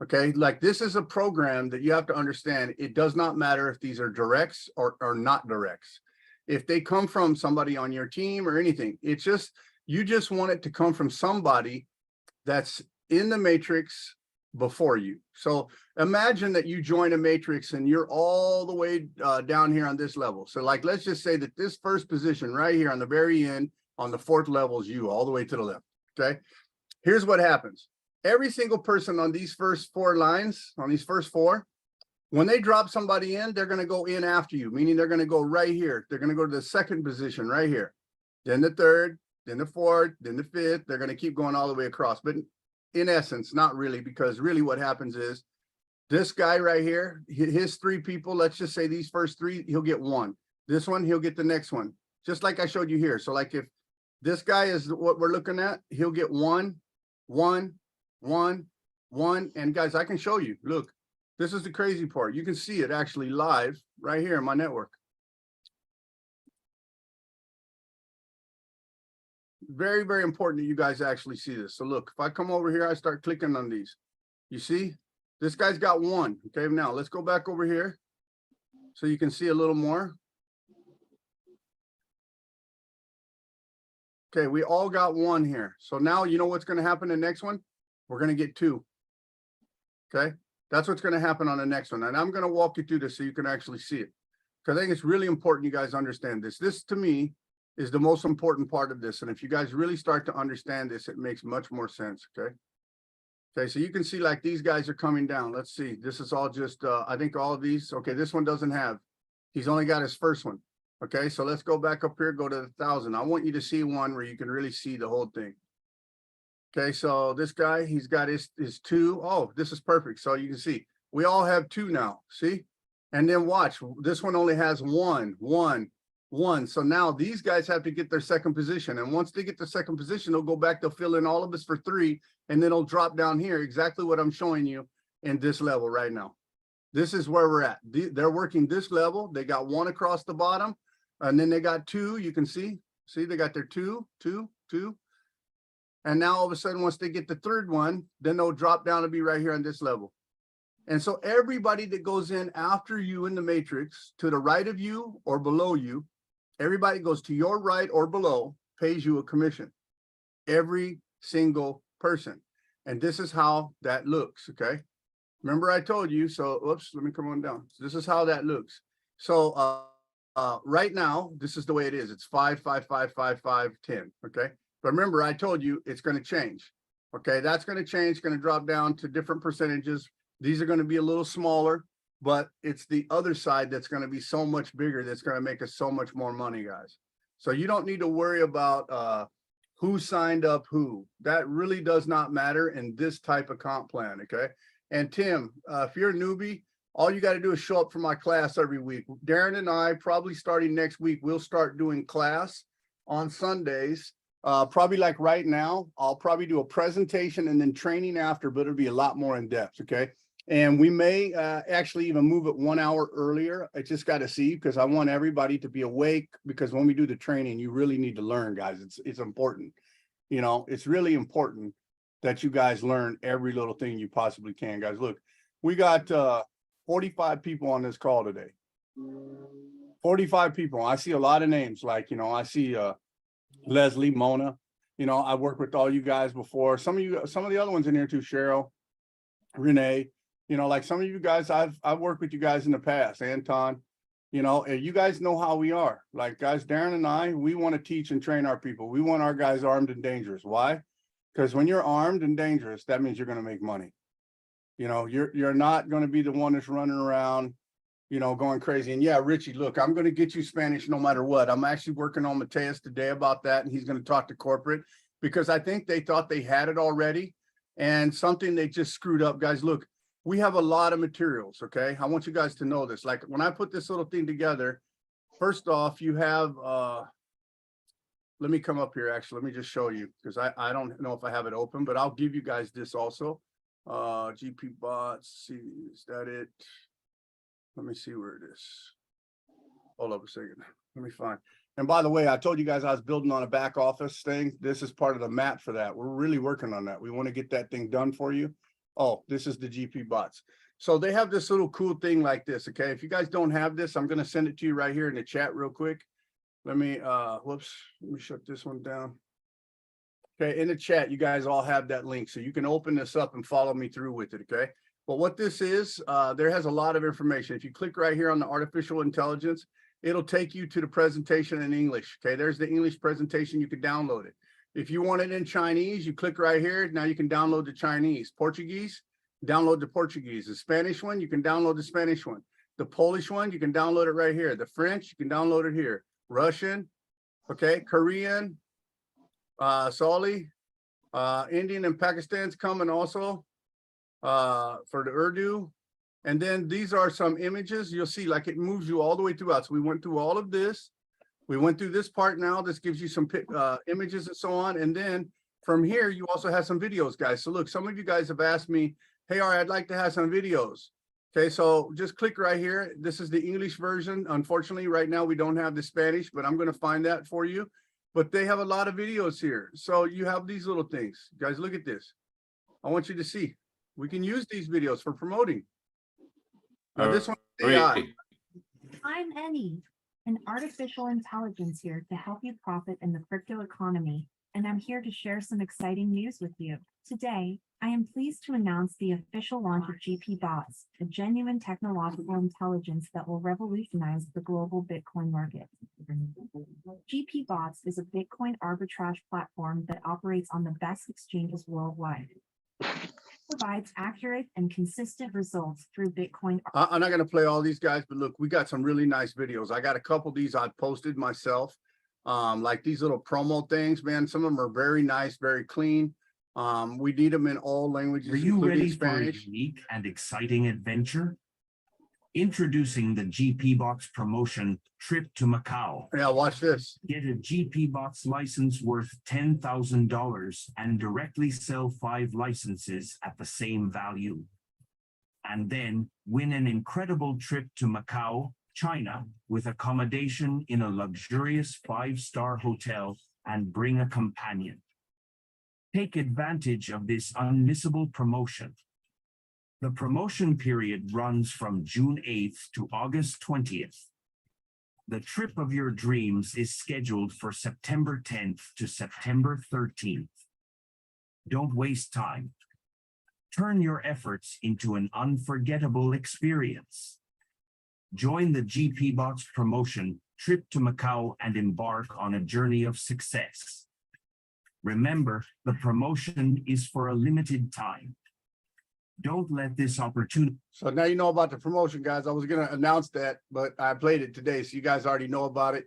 Okay. Like this is a program that you have to understand. It does not matter if these are directs or not directs. if they come from somebody on your team or anything. It's just, you just want it to come from somebody that's in the matrix before you. So imagine that you join a matrix and you're all the way down here on this level. So like, let's just say that this first position right here on the very end, on the 4th level is you all the way to the left. Okay. Here's what happens. Every single person on these first 4 lines, on these first 4, when they drop somebody in, they're going to go in after you, meaning they're going to go right here. They're going to go to the 2nd position right here, then the 3rd, then the 4th, then the 5th. They're going to keep going all the way across. But in essence, not really, because really what happens is this guy right here, his 3 people, let's just say these first 3, he'll get 1. This one, he'll get the next one, just like I showed you here. So like if this guy is what we're looking at, he'll get 1, 1, 1, 1. And guys, I can show you, look, this is the crazy part. You can see it actually live right here in my network. Very, very important that you guys actually see this. So look, if I come over here, I start clicking on these. You see, this guy's got 1. Okay, now let's go back over here so you can see a little more. Okay, we all got 1 here. So now you know what's going to happen in the next one? We're going to get 2. Okay, that's what's going to happen on the next one. And I'm going to walk you through this so you can actually see it, because I think it's really important you guys understand this. This to me is the most important part of this. And if you guys really start to understand this, it makes much more sense. Okay. Okay, so you can see like these guys are coming down. Let's see. This is all just, I think all of these. Okay, this one doesn't have. He's only got his first one. Okay, so let's go back up here, go to the 1,000. I want you to see one where you can really see the whole thing. Okay, so this guy, he's got his 2. Oh, this is perfect. So you can see we all have 2 now. See? And then watch, this one only has 1, 1, 1. So now these guys have to get their 2nd position. And once they get the 2nd position, they'll go back, they'll fill in all of us for 3, and then it'll drop down here, exactly what I'm showing you in this level right now. This is where we're at. They're working this level. They got 1 across the bottom, and then they got 2. You can see they got their 2, 2, 2. And now all of a sudden, once they get the 3rd one, then they'll drop down to be right here on this level. And so everybody that goes in after you in the matrix, to the right of you or below you, everybody goes to your right or below, pays you a commission. Every single person. And this is how that looks. Okay. Remember I told you, so oops, let me come on down. So this is how that looks. So right now, this is the way it is. It's 5, 5, 5, 5, 5, 10. Okay. But remember, I told you it's going to change. Okay, that's going to change, going to drop down to different percentages. These are going to be a little smaller, but it's the other side that's going to be so much bigger. That's going to make us so much more money, guys. So you don't need to worry about who signed up who. That really does not matter in this type of comp plan. Okay. And Tim, if you're a newbie, all you got to do is show up for my class every week. Darren and I, probably starting next week, we'll start doing class on Sundays. Probably like right now, I'll probably do a presentation and then training after, but it'll be a lot more in depth. Okay. And we may actually even move it 1 hour earlier. I just got to see, because I want everybody to be awake, because when we do the training, you really need to learn, guys. It's important. You know, it's really important that you guys learn every little thing you possibly can, guys. Look, we got 45 people on this call today. 45 people. I see a lot of names, like, you know, I see Leslie, Mona, you know, I worked with all you guys before. Some of the other ones in here too, Cheryl, Renee, you know, like some of you guys, I've worked with you guys in the past, Anton, you know, and you guys know how we are. Like, guys, Darren and I, we want to teach and train our people. We want our guys armed and dangerous. Why? Because when you're armed and dangerous, that means you're going to make money. You know, you're not going to be the one that's running around, you know, going crazy. And yeah, Richie, look, I'm going to get you Spanish no matter what. I'm actually working on Mateus today about that, and he's going to talk to corporate, because I think they thought they had it already, and something they just screwed up. Guys, look, we have a lot of materials. Okay. I want you guys to know this. Like, when I put this little thing together, first off, you have, let me come up here. Actually, let me just show you, because I don't know if I have it open, but I'll give you guys this also. GPBOTS, see, is that it? Let me see where it is. Hold up a second. Let me find. And by the way, I told you guys I was building on a back office thing. This is part of the map for that. We're really working on that. We want to get that thing done for you. Oh, this is the GPBOTS. So they have this little cool thing like this. Okay. If you guys don't have this, I'm going to send it to you right here in the chat real quick. Let me, whoops, let me shut this one down. Okay, in the chat, you guys all have that link, so you can open this up and follow me through with it, okay? But what this is, there has a lot of information. If you click right here on the artificial intelligence, it'll take you to the presentation in English, okay? There's the English presentation, you can download it. If you want it in Chinese, you click right here. Now you can download the Chinese. Portuguese, download the Portuguese. The Spanish one, you can download the Spanish one. The Polish one, you can download it right here. The French, you can download it here. Russian, okay, Korean, Soli, Indian and Pakistan's coming also for the Urdu. And then these are some images. You'll see like it moves you all the way throughout. So we went through all of this. We went through this part now. This gives you some images and so on. And then from here, you also have some videos, guys. So look, some of you guys have asked me, hey, Ari, I'd like to have some videos. Okay, so just click right here. This is the English version. Unfortunately, right now we don't have the Spanish, but I'm going to find that for you. But they have a lot of videos here. So you have these little things. Guys, look at this. I want you to see. We can use these videos for promoting. Now, this one, AI. I'm Annie, an artificial intelligence here to help you profit in the crypto economy, and I'm here to share some exciting news with you. Today, I am pleased to announce the official launch of GPBOTS, a genuine technological intelligence that will revolutionize the global Bitcoin market. GPBOTS is a Bitcoin arbitrage platform that operates on the best exchanges worldwide. Provides accurate and consistent results through Bitcoin. I'm not going to play all these guys, but look, we got some really nice videos. I got a couple of these I posted myself, like these little promo things, man. Some of them are very nice, very clean. We need them in all languages. Are you including ready for a Spanish. unique and exciting adventure? Introducing the GPBOTS promotion Trip to Macau. Yeah, watch this. Get a GPBOTS license worth $10,000 and directly sell 5 licenses at the same value. And then win an incredible trip to Macau, China, with accommodation in a luxurious 5-star hotel and bring a companion. Take advantage of this unmissable promotion. The promotion period runs from June 8th to August 20th. The trip of your dreams is scheduled for September 10th to September 13th. Don't waste time. Turn your efforts into an unforgettable experience. Join the GPBOTS promotion Trip to Macau and embark on a journey of success. Remember, the promotion is for a limited time. Don't let this opportunity. So now you know about the promotion, guys. I was going to announce that, but I played it today. So you guys already know about it.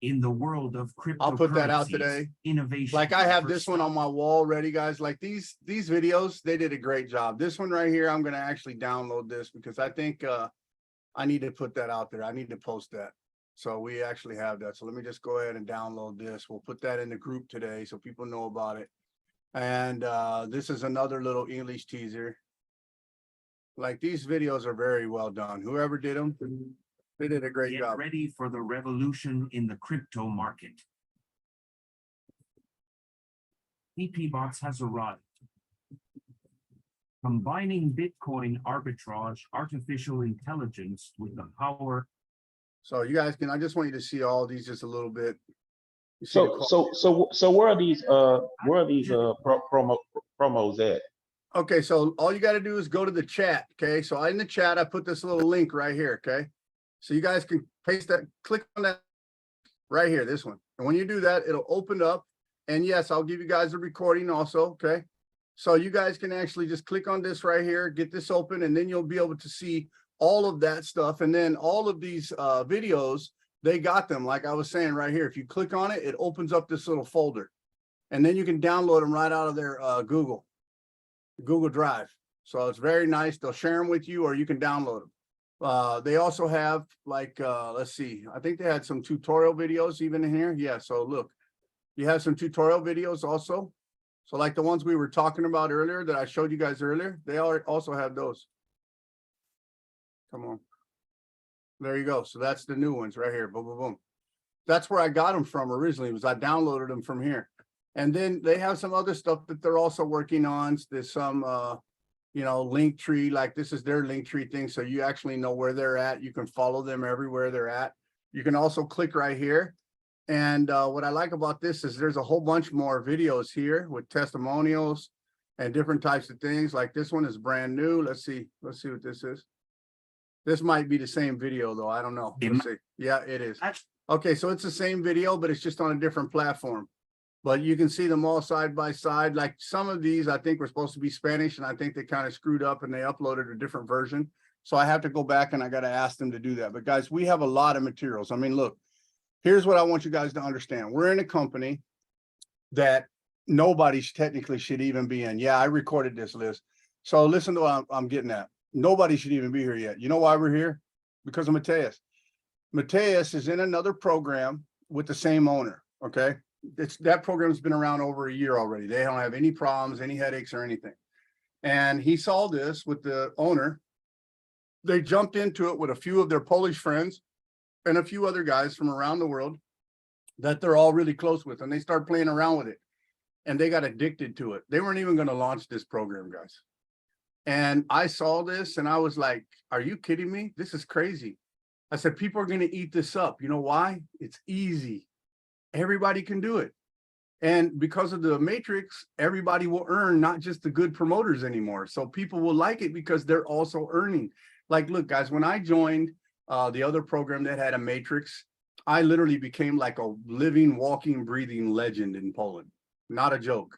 In the world of cryptocurrencies, I'll put that out today. Innovation. Like I have this one on my wall ready, guys. Like these videos, they did a great job. This one right here, I'm going to actually download this because I think I need to put that out there. I need to post that. So we actually have that. So let me just go ahead and download this. We'll put that in the group today so people know about it. And this is another little English teaser. Like these videos are very well done. Whoever did them, they did a great job. Get ready for the revolution in the crypto market. GPBOTS has arrived. Combining Bitcoin arbitrage, artificial intelligence with the power. So you guys can, I just want you to see all these just a little bit. So where are these promos at? Okay, so all you got to do is go to the chat. Okay, so in the chat, I put this little link right here. Okay, so you guys can paste that, click on that right here, this one. And when you do that, it'll open up. And yes, I'll give you guys a recording also. Okay, so you guys can actually just click on this right here, get this open, and then you'll be able to see all of that stuff. And then all of these videos, they got them, like I was saying right here. If you click on it, it opens up this little folder. And then you can download them right out of their Google Drive. So it's very nice. They'll share them with you or you can download them. They also have like, let's see, I think they had some tutorial videos even in here. Yeah, so look, you have some tutorial videos also. So like the ones we were talking about earlier that I showed you guys earlier, they also have those. Come on. There you go. So that's the new ones right here. Boom, boom, boom. That's where I got them from originally, was I downloaded them from here. And then they have some other stuff that they're also working on. There's some, you know, link tree, like this is their link tree thing. So you actually know where they're at. You can follow them everywhere they're at. You can also click right here. And what I like about this is there's a whole bunch more videos here with testimonials and different types of things. Like this one is brand new. Let's see what this is. This might be the same video though. I don't know. Let's see. Yeah, it is. Okay, so it's the same video, but it's just on a different platform. But you can see them all side by side. Like some of these I think were supposed to be Spanish, and I think they kind of screwed up and they uploaded a different version. So I have to go back and I got to ask them to do that. But guys, we have a lot of materials. I mean, look, here's what I want you guys to understand. We're in a company that nobody technically should even be in. Yeah, I recorded this list. So listen to what I'm getting at. Nobody should even be here yet. You know why we're here? Because of Mateus. Mateus is in another program with the same owner, okay? That program's been around over a year already. They don't have any problems, any headaches or anything. And he saw this with the owner. They jumped into it with a few of their Polish friends and a few other guys from around the world that they're all really close with, and they start playing around with it and they got addicted to it. They weren't even going to launch this program, guys. And I saw this and I was like, are you kidding me? This is crazy. I said, people are going to eat this up. You know why? It's easy. Everybody can do it. And because of the matrix, everybody will earn, not just the good promoters anymore. So people will like it because they're also earning. Like, look, guys, when I joined the other program that had a matrix, I literally became like a living, walking, breathing legend in Poland. Not a joke.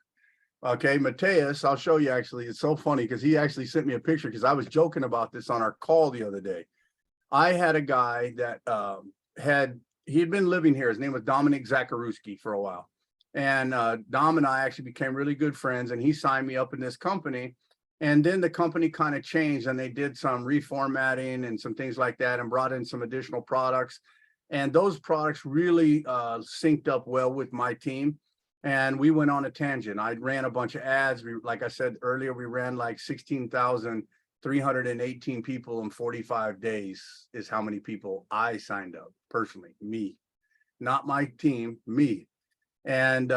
Okay, Mateus, I'll show you actually. It's so funny because he actually sent me a picture because I was joking about this on our call the other day. I had a guy that he had been living here. His name was Dominic Zakaruski for a while. And Dom and I actually became really good friends, and he signed me up in this company. And then the company kind of changed and they did some reformatting and some things like that and brought in some additional products. And those products really synced up well with my team. And we went on a tangent. I ran a bunch of ads. Like I said earlier, we ran like 16,318 people in 45 days is how many people I signed up personally, me, not my team, me. And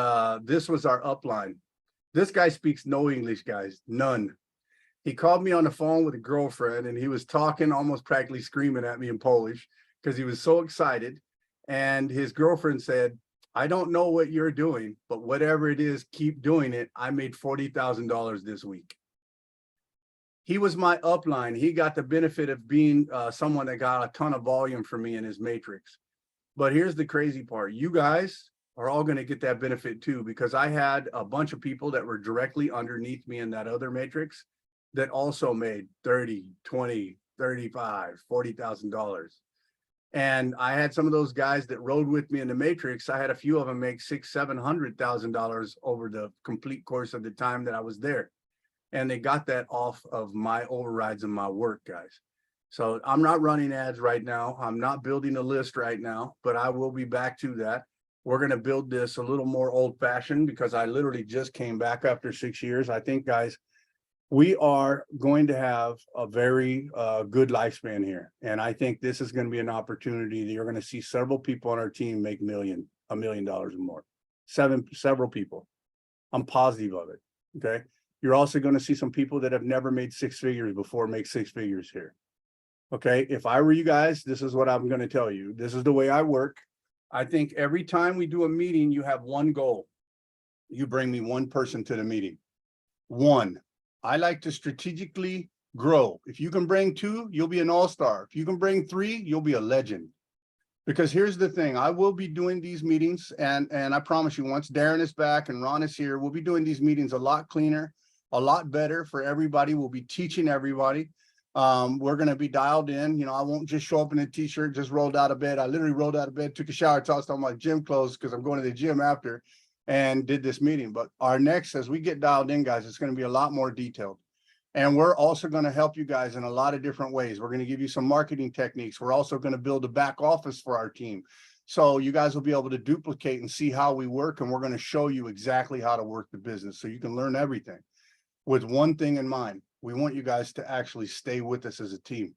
this was our upline. This guy speaks no English, guys, none. He called me on the phone with a girlfriend and he was talking, almost practically screaming at me in Polish because he was so excited. And his girlfriend said, I don't know what you're doing, but whatever it is, keep doing it. I made $40,000 this week. He was my upline. He got the benefit of being someone that got a ton of volume for me in his matrix. But here's the crazy part. You guys are all going to get that benefit too, because I had a bunch of people that were directly underneath me in that other matrix that also made 30, 20, 35, $40,000. And I had some of those guys that rode with me in the matrix. I had a few of them make $600,000-$700,000 over the complete course of the time that I was there. And they got that off of my overrides and my work, guys. So I'm not running ads right now. I'm not building a list right now, but I will be back to that. We're going to build this a little more old fashioned because I literally just came back after 6 years. I think, guys, we are going to have a very good lifespan here. And I think this is going to be an opportunity that you're going to see several people on our team make $1 million or more. Several people. I'm positive of it. Okay. You're also going to see some people that have never made 6 figures before make 6 figures here. Okay. If I were you guys, this is what I'm going to tell you. This is the way I work. I think every time we do a meeting, you have one goal. You bring me one person to the meeting. One. I like to strategically grow. If you can bring 2, you'll be an all-star. If you can bring 3, you'll be a legend. Because here's the thing, I will be doing these meetings, and I promise you, once Darren is back and Ron is here, we'll be doing these meetings a lot cleaner, a lot better for everybody. We'll be teaching everybody. We're going to be dialed in. You know, I won't just show up in a t-shirt, just rolled out of bed. I literally rolled out of bed, took a shower, tossed on my gym clothes because I'm going to the gym after, and did this meeting. But our next, as we get dialed in, guys, it's going to be a lot more detailed. And we're also going to help you guys in a lot of different ways. We're going to give you some marketing techniques. We're also going to build a back office for our team. So you guys will be able to duplicate and see how we work. And we're going to show you exactly how to work the business so you can learn everything with one thing in mind. We want you guys to actually stay with us as a team.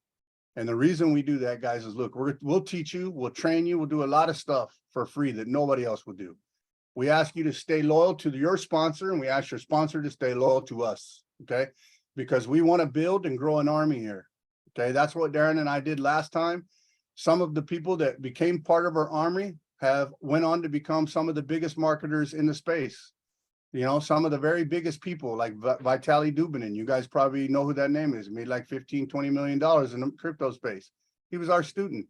And the reason we do that, guys, is look, we'll teach you, we'll train you, we'll do a lot of stuff for free that nobody else will do. We ask you to stay loyal to your sponsor, and we ask your sponsor to stay loyal to us, okay? Because we want to build and grow an army here, okay? That's what Darren and I did last time. Some of the people that became part of our army have went on to become some of the biggest marketers in the space. You know, some of the very biggest people like Vitaly Dubinin, you guys probably know who that name is, made like 15, $20 million in the crypto space. He was our student.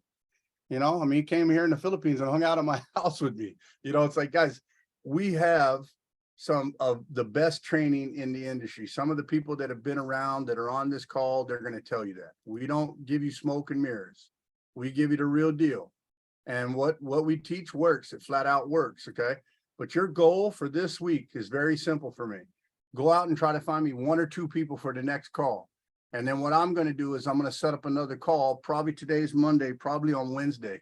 You know, I mean, he came here in the Philippines and hung out at my house with me. You know, it's like, guys, we have some of the best training in the industry. Some of the people that have been around that are on this call, they're going to tell you that. We don't give you smoke and mirrors. We give you the real deal. And what we teach works. It flat out works, okay? But your goal for this week is very simple for me. Go out and try to find me 1 or 2 people for the next call. And then what I'm going to do is I'm going to set up another call. Probably today's Monday, probably on Wednesday.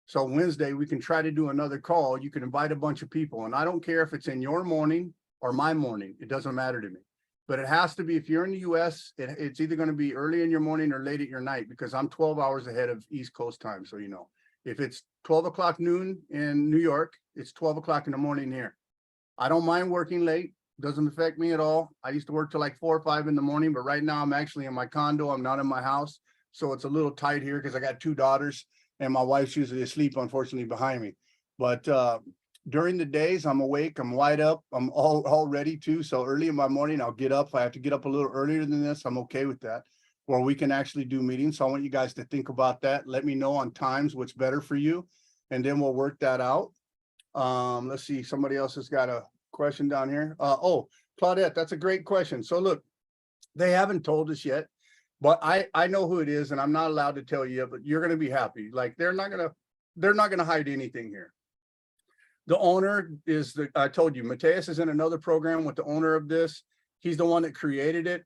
So Wednesday, we can try to do another call. You can invite a bunch of people. And I don't care if it's in your morning or my morning. It doesn't matter to me. But it has to be, if you're in the US, it's either going to be early in your morning or late at your night, because I'm 12 hours ahead of East Coast time. So, you know, if it's 12 o'clock noon in New York, it's 12 o'clock in the morning here. I don't mind working late. Doesn't affect me at all. I used to work till like 4 or 5 in the morning, but right now I'm actually in my condo. I'm not in my house. So it's a little tight here because I got 2 daughters and my wife's usually asleep, unfortunately, behind me. But during the days, I'm awake, I'm wide up, I'm all ready too. So early in my morning, I'll get up. If I have to get up a little earlier than this, I'm okay with that. Or we can actually do meetings. So I want you guys to think about that. Let me know on times what's better for you, and then we'll work that out. Let's see, somebody else has got a question down here. Oh, Claudette, that's a great question. So look, they haven't told us yet, but I know who it is, and I'm not allowed to tell you, but you're going to be happy. Like they're not going to hide anything here. The owner is I told you, Mateus is in another program with the owner of this. He's the one that created it.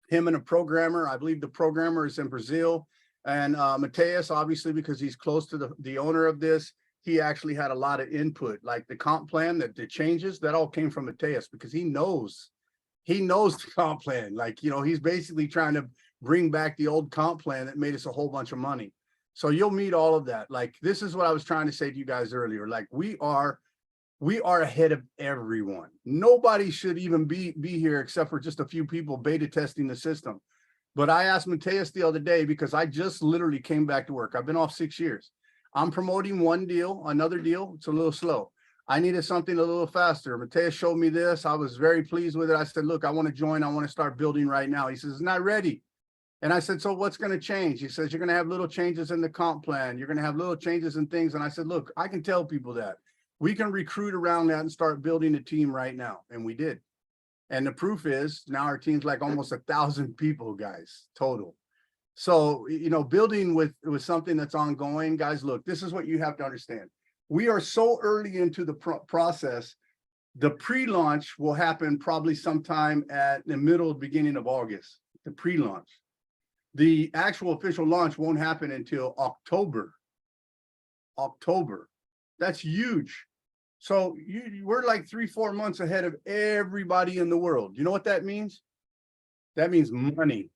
Him and a programmer, I believe the programmer is in Brazil. And Mateus, obviously, because he's close to the owner of this, he actually had a lot of input, like the comp plan, that the changes, that all came from Mateus, because he knows the comp plan. Like, you know, he's basically trying to bring back the old comp plan that made us a whole bunch of money. So you'll meet all of that. Like, this is what I was trying to say to you guys earlier. Like, we are ahead of everyone. Nobody should even be here except for just a few people beta testing the system. But I asked Mateus the other day, because I just literally came back to work. I've been off 6 years. I'm promoting one deal, another deal. It's a little slow. I needed something a little faster. Mateus showed me this. I was very pleased with it. I said, look, I want to join. I want to start building right now. He says, it's not ready. And I said, so what's going to change? He says, you're going to have little changes in the comp plan. You're going to have little changes in things. And I said, look, I can tell people that. We can recruit around that and start building a team right now. And we did. And the proof is now our team's like almost 1,000 people, guys, total. So, you know, building with something that's ongoing, guys, look, this is what you have to understand. We are so early into the process. The pre-launch will happen probably sometime at the beginning of August, the pre-launch. The actual official launch won't happen until October. That's huge. So we're like 3-4 months ahead of everybody in the world. You know what that means? That means money.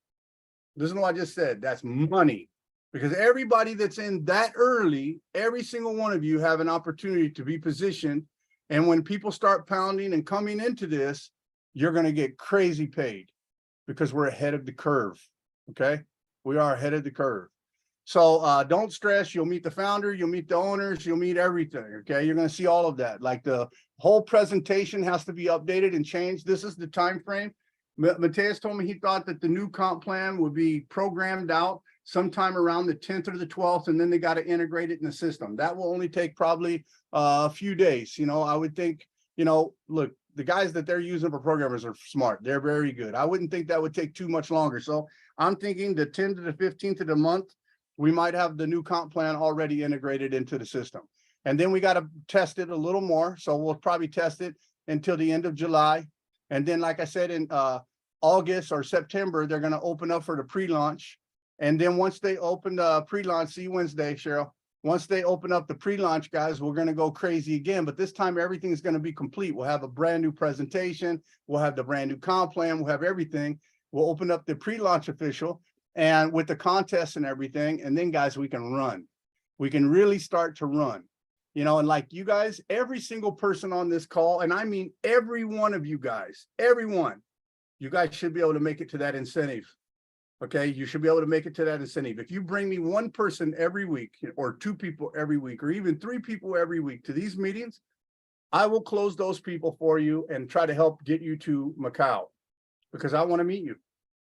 Listen to what I just said. That's money. Because everybody that's in that early, every single one of you have an opportunity to be positioned. And when people start pounding and coming into this, you're going to get crazy paid, because we're ahead of the curve. Okay. We are ahead of the curve. So don't stress. You'll meet the founder, you'll meet the owners, you'll meet everything. Okay. You're going to see all of that. Like the whole presentation has to be updated and changed. This is the time frame. Mateus told me he thought that the new comp plan would be programmed out sometime around the 10th or the 12th, and then they got to integrate it in the system. That will only take probably a few days. You know, I would think, you know, look, the guys that they're using for programmers are smart. They're very good. I wouldn't think that would take too much longer. So I'm thinking the 10th to the 15th of the month, we might have the new comp plan already integrated into the system. And then we got to test it a little more. So we'll probably test it until the end of July. And then, like I said, in August or September, they're going to open up for the pre-launch. And then once they open the pre-launch, see you Wednesday, Cheryl. Once they open up the pre-launch, guys, we're going to go crazy again. But this time, everything's going to be complete. We'll have a brand new presentation. We'll have the brand new comp plan. We'll have everything. We'll open up the pre-launch official and with the contests and everything. And then, guys, we can run. We can really start to run. You know, and like you guys, every single person on this call, and I mean every one of you guys, everyone, you guys should be able to make it to that incentive. Okay, you should be able to make it to that incentive. If you bring me one person every week, or two people every week, or even three people every week to these meetings, I will close those people for you and try to help get you to Macau, because I want to meet you.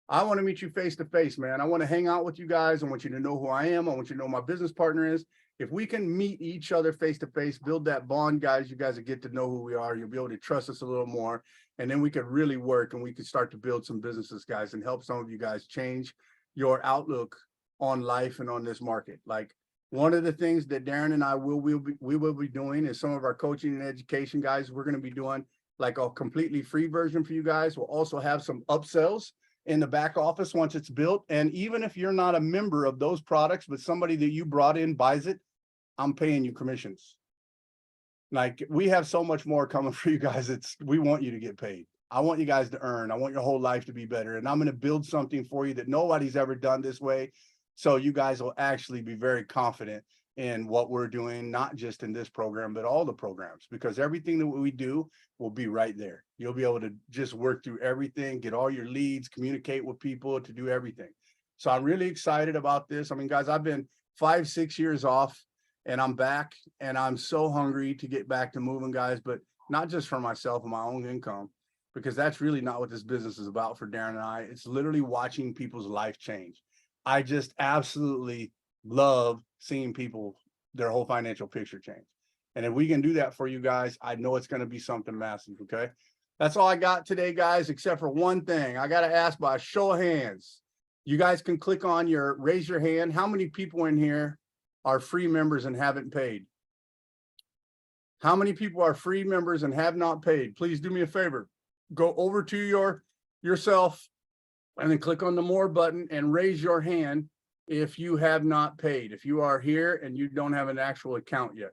I want to meet you face to face, man. I want to hang out with you guys. I want you to know who I am. I want you to know who my business partner is. If we can meet each other face to face, build that bond, guys, you guys will get to know who we are. You'll be able to trust us a little more. And then we could really work and we could start to build some businesses, guys, and help some of you guys change your outlook on life and on this market. Like, one of the things that Darren and I we will be doing is some of our coaching and education, guys. We're going to be doing like a completely free version for you guys. We'll also have some upsells in the back office once it's built. And even if you're not a member of those products, but somebody that you brought in buys it, I'm paying you commissions. Like, we have so much more coming for you guys. We want you to get paid. I want you guys to earn. I want your whole life to be better. And I'm going to build something for you that nobody's ever done this way. So you guys will actually be very confident in what we're doing, not just in this program, but all the programs, because everything that we do will be right there. You'll be able to just work through everything, get all your leads, communicate with people, to do everything. So I'm really excited about this. I mean, guys, I've been 5-6 years off and I'm back, and I'm so hungry to get back to moving, guys, but not just for myself and my own income, because that's really not what this business is about for Darren and I. It's literally watching people's life change. I just absolutely love seeing people, their whole financial picture change. And if we can do that for you guys, I know it's going to be something massive. Okay. That's all I got today, guys, except for one thing. I got to ask by a show of hands. You guys can click on raise your hand. How many people in here are free members and haven't paid? How many people are free members and have not paid? Please do me a favor. Go over to yourself and then click on the more button and raise your hand if you have not paid. If you are here and you don't have an actual account yet.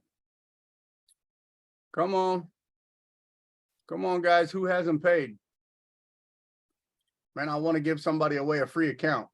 Come on. Come on, guys. Who hasn't paid? Man, I want to give somebody away a free account.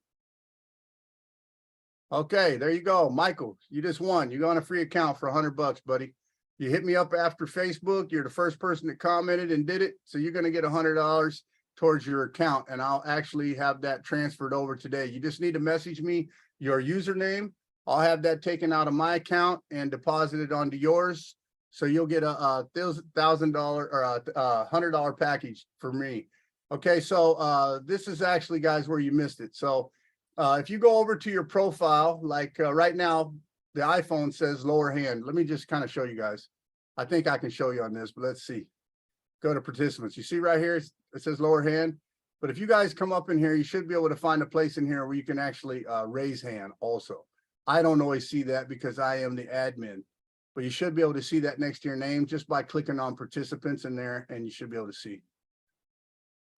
Okay, there you go. Michael, you just won. You got a free account for $100, buddy. You hit me up after Facebook. You're the first person that commented and did it. So you're going to get $100 towards your account, and I'll actually have that transferred over today. You just need to message me your username. I'll have that taken out of my account and deposited onto yours. So you'll get a $1,000 or a $100 package for me. Okay, so this is actually, guys, where you missed it. So if you go over to your profile, like right now, the iPhone says lower hand. Let me just kind of show you guys. I think I can show you on this, but let's see. Go to participants. You see right here, it says lower hand. But if you guys come up in here, you should be able to find a place in here where you can actually raise hand also. I don't always see that because I am the admin, but you should be able to see that next to your name just by clicking on participants in there, and you should be able to see.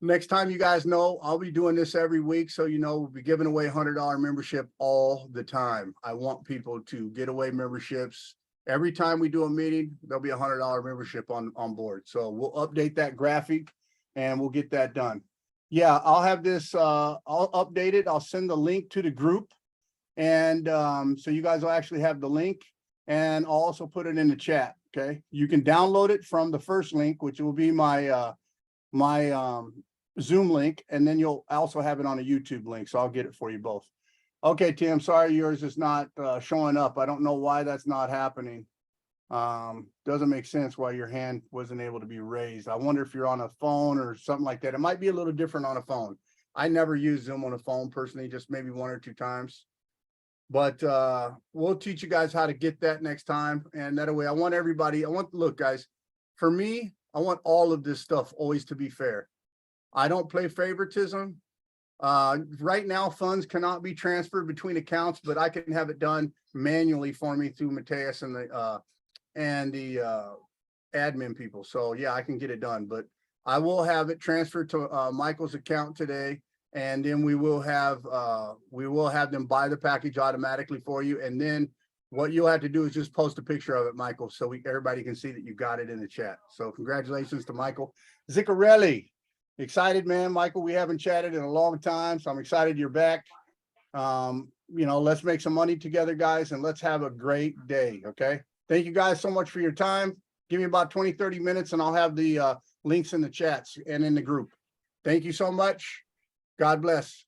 Next time, you guys know, I'll be doing this every week. So, you know, we'll be giving away $100 membership all the time. I want people to get away memberships. Every time we do a meeting, there'll be a $100 membership on board. So we'll update that graphic and we'll get that done. Yeah, I'll have this, I'll update it. I'll send the link to the group. And so you guys will actually have the link, and I'll also put it in the chat. Okay. You can download it from the first link, which will be my Zoom link, and then you'll also have it on a YouTube link. So I'll get it for you both. Okay, Tim, sorry yours is not showing up. I don't know why that's not happening. Doesn't make sense why your hand wasn't able to be raised. I wonder if you're on a phone or something like that. It might be a little different on a phone. I never use Zoom on a phone personally, just maybe 1 or 2 times. But we'll teach you guys how to get that next time. And that way, I want everybody, look, guys, for me, I want all of this stuff always to be fair. I don't play favoritism. Right now, funds cannot be transferred between accounts, but I can have it done manually for me through Mateus and the admin people. So yeah, I can get it done, but I will have it transferred to Michael's account today, and then we will have them buy the package automatically for you. And then what you'll have to do is just post a picture of it, Michael, so everybody can see that you got it in the chat. So congratulations to Michael Ziccarelli. Excited, man. Michael, we haven't chatted in a long time, so I'm excited you're back. You know, let's make some money together, guys, and let's have a great day. Okay. Thank you guys so much for your time. Give me about 20, 30 minutes and I'll have the links in the chats and in the group. Thank you so much. God bless.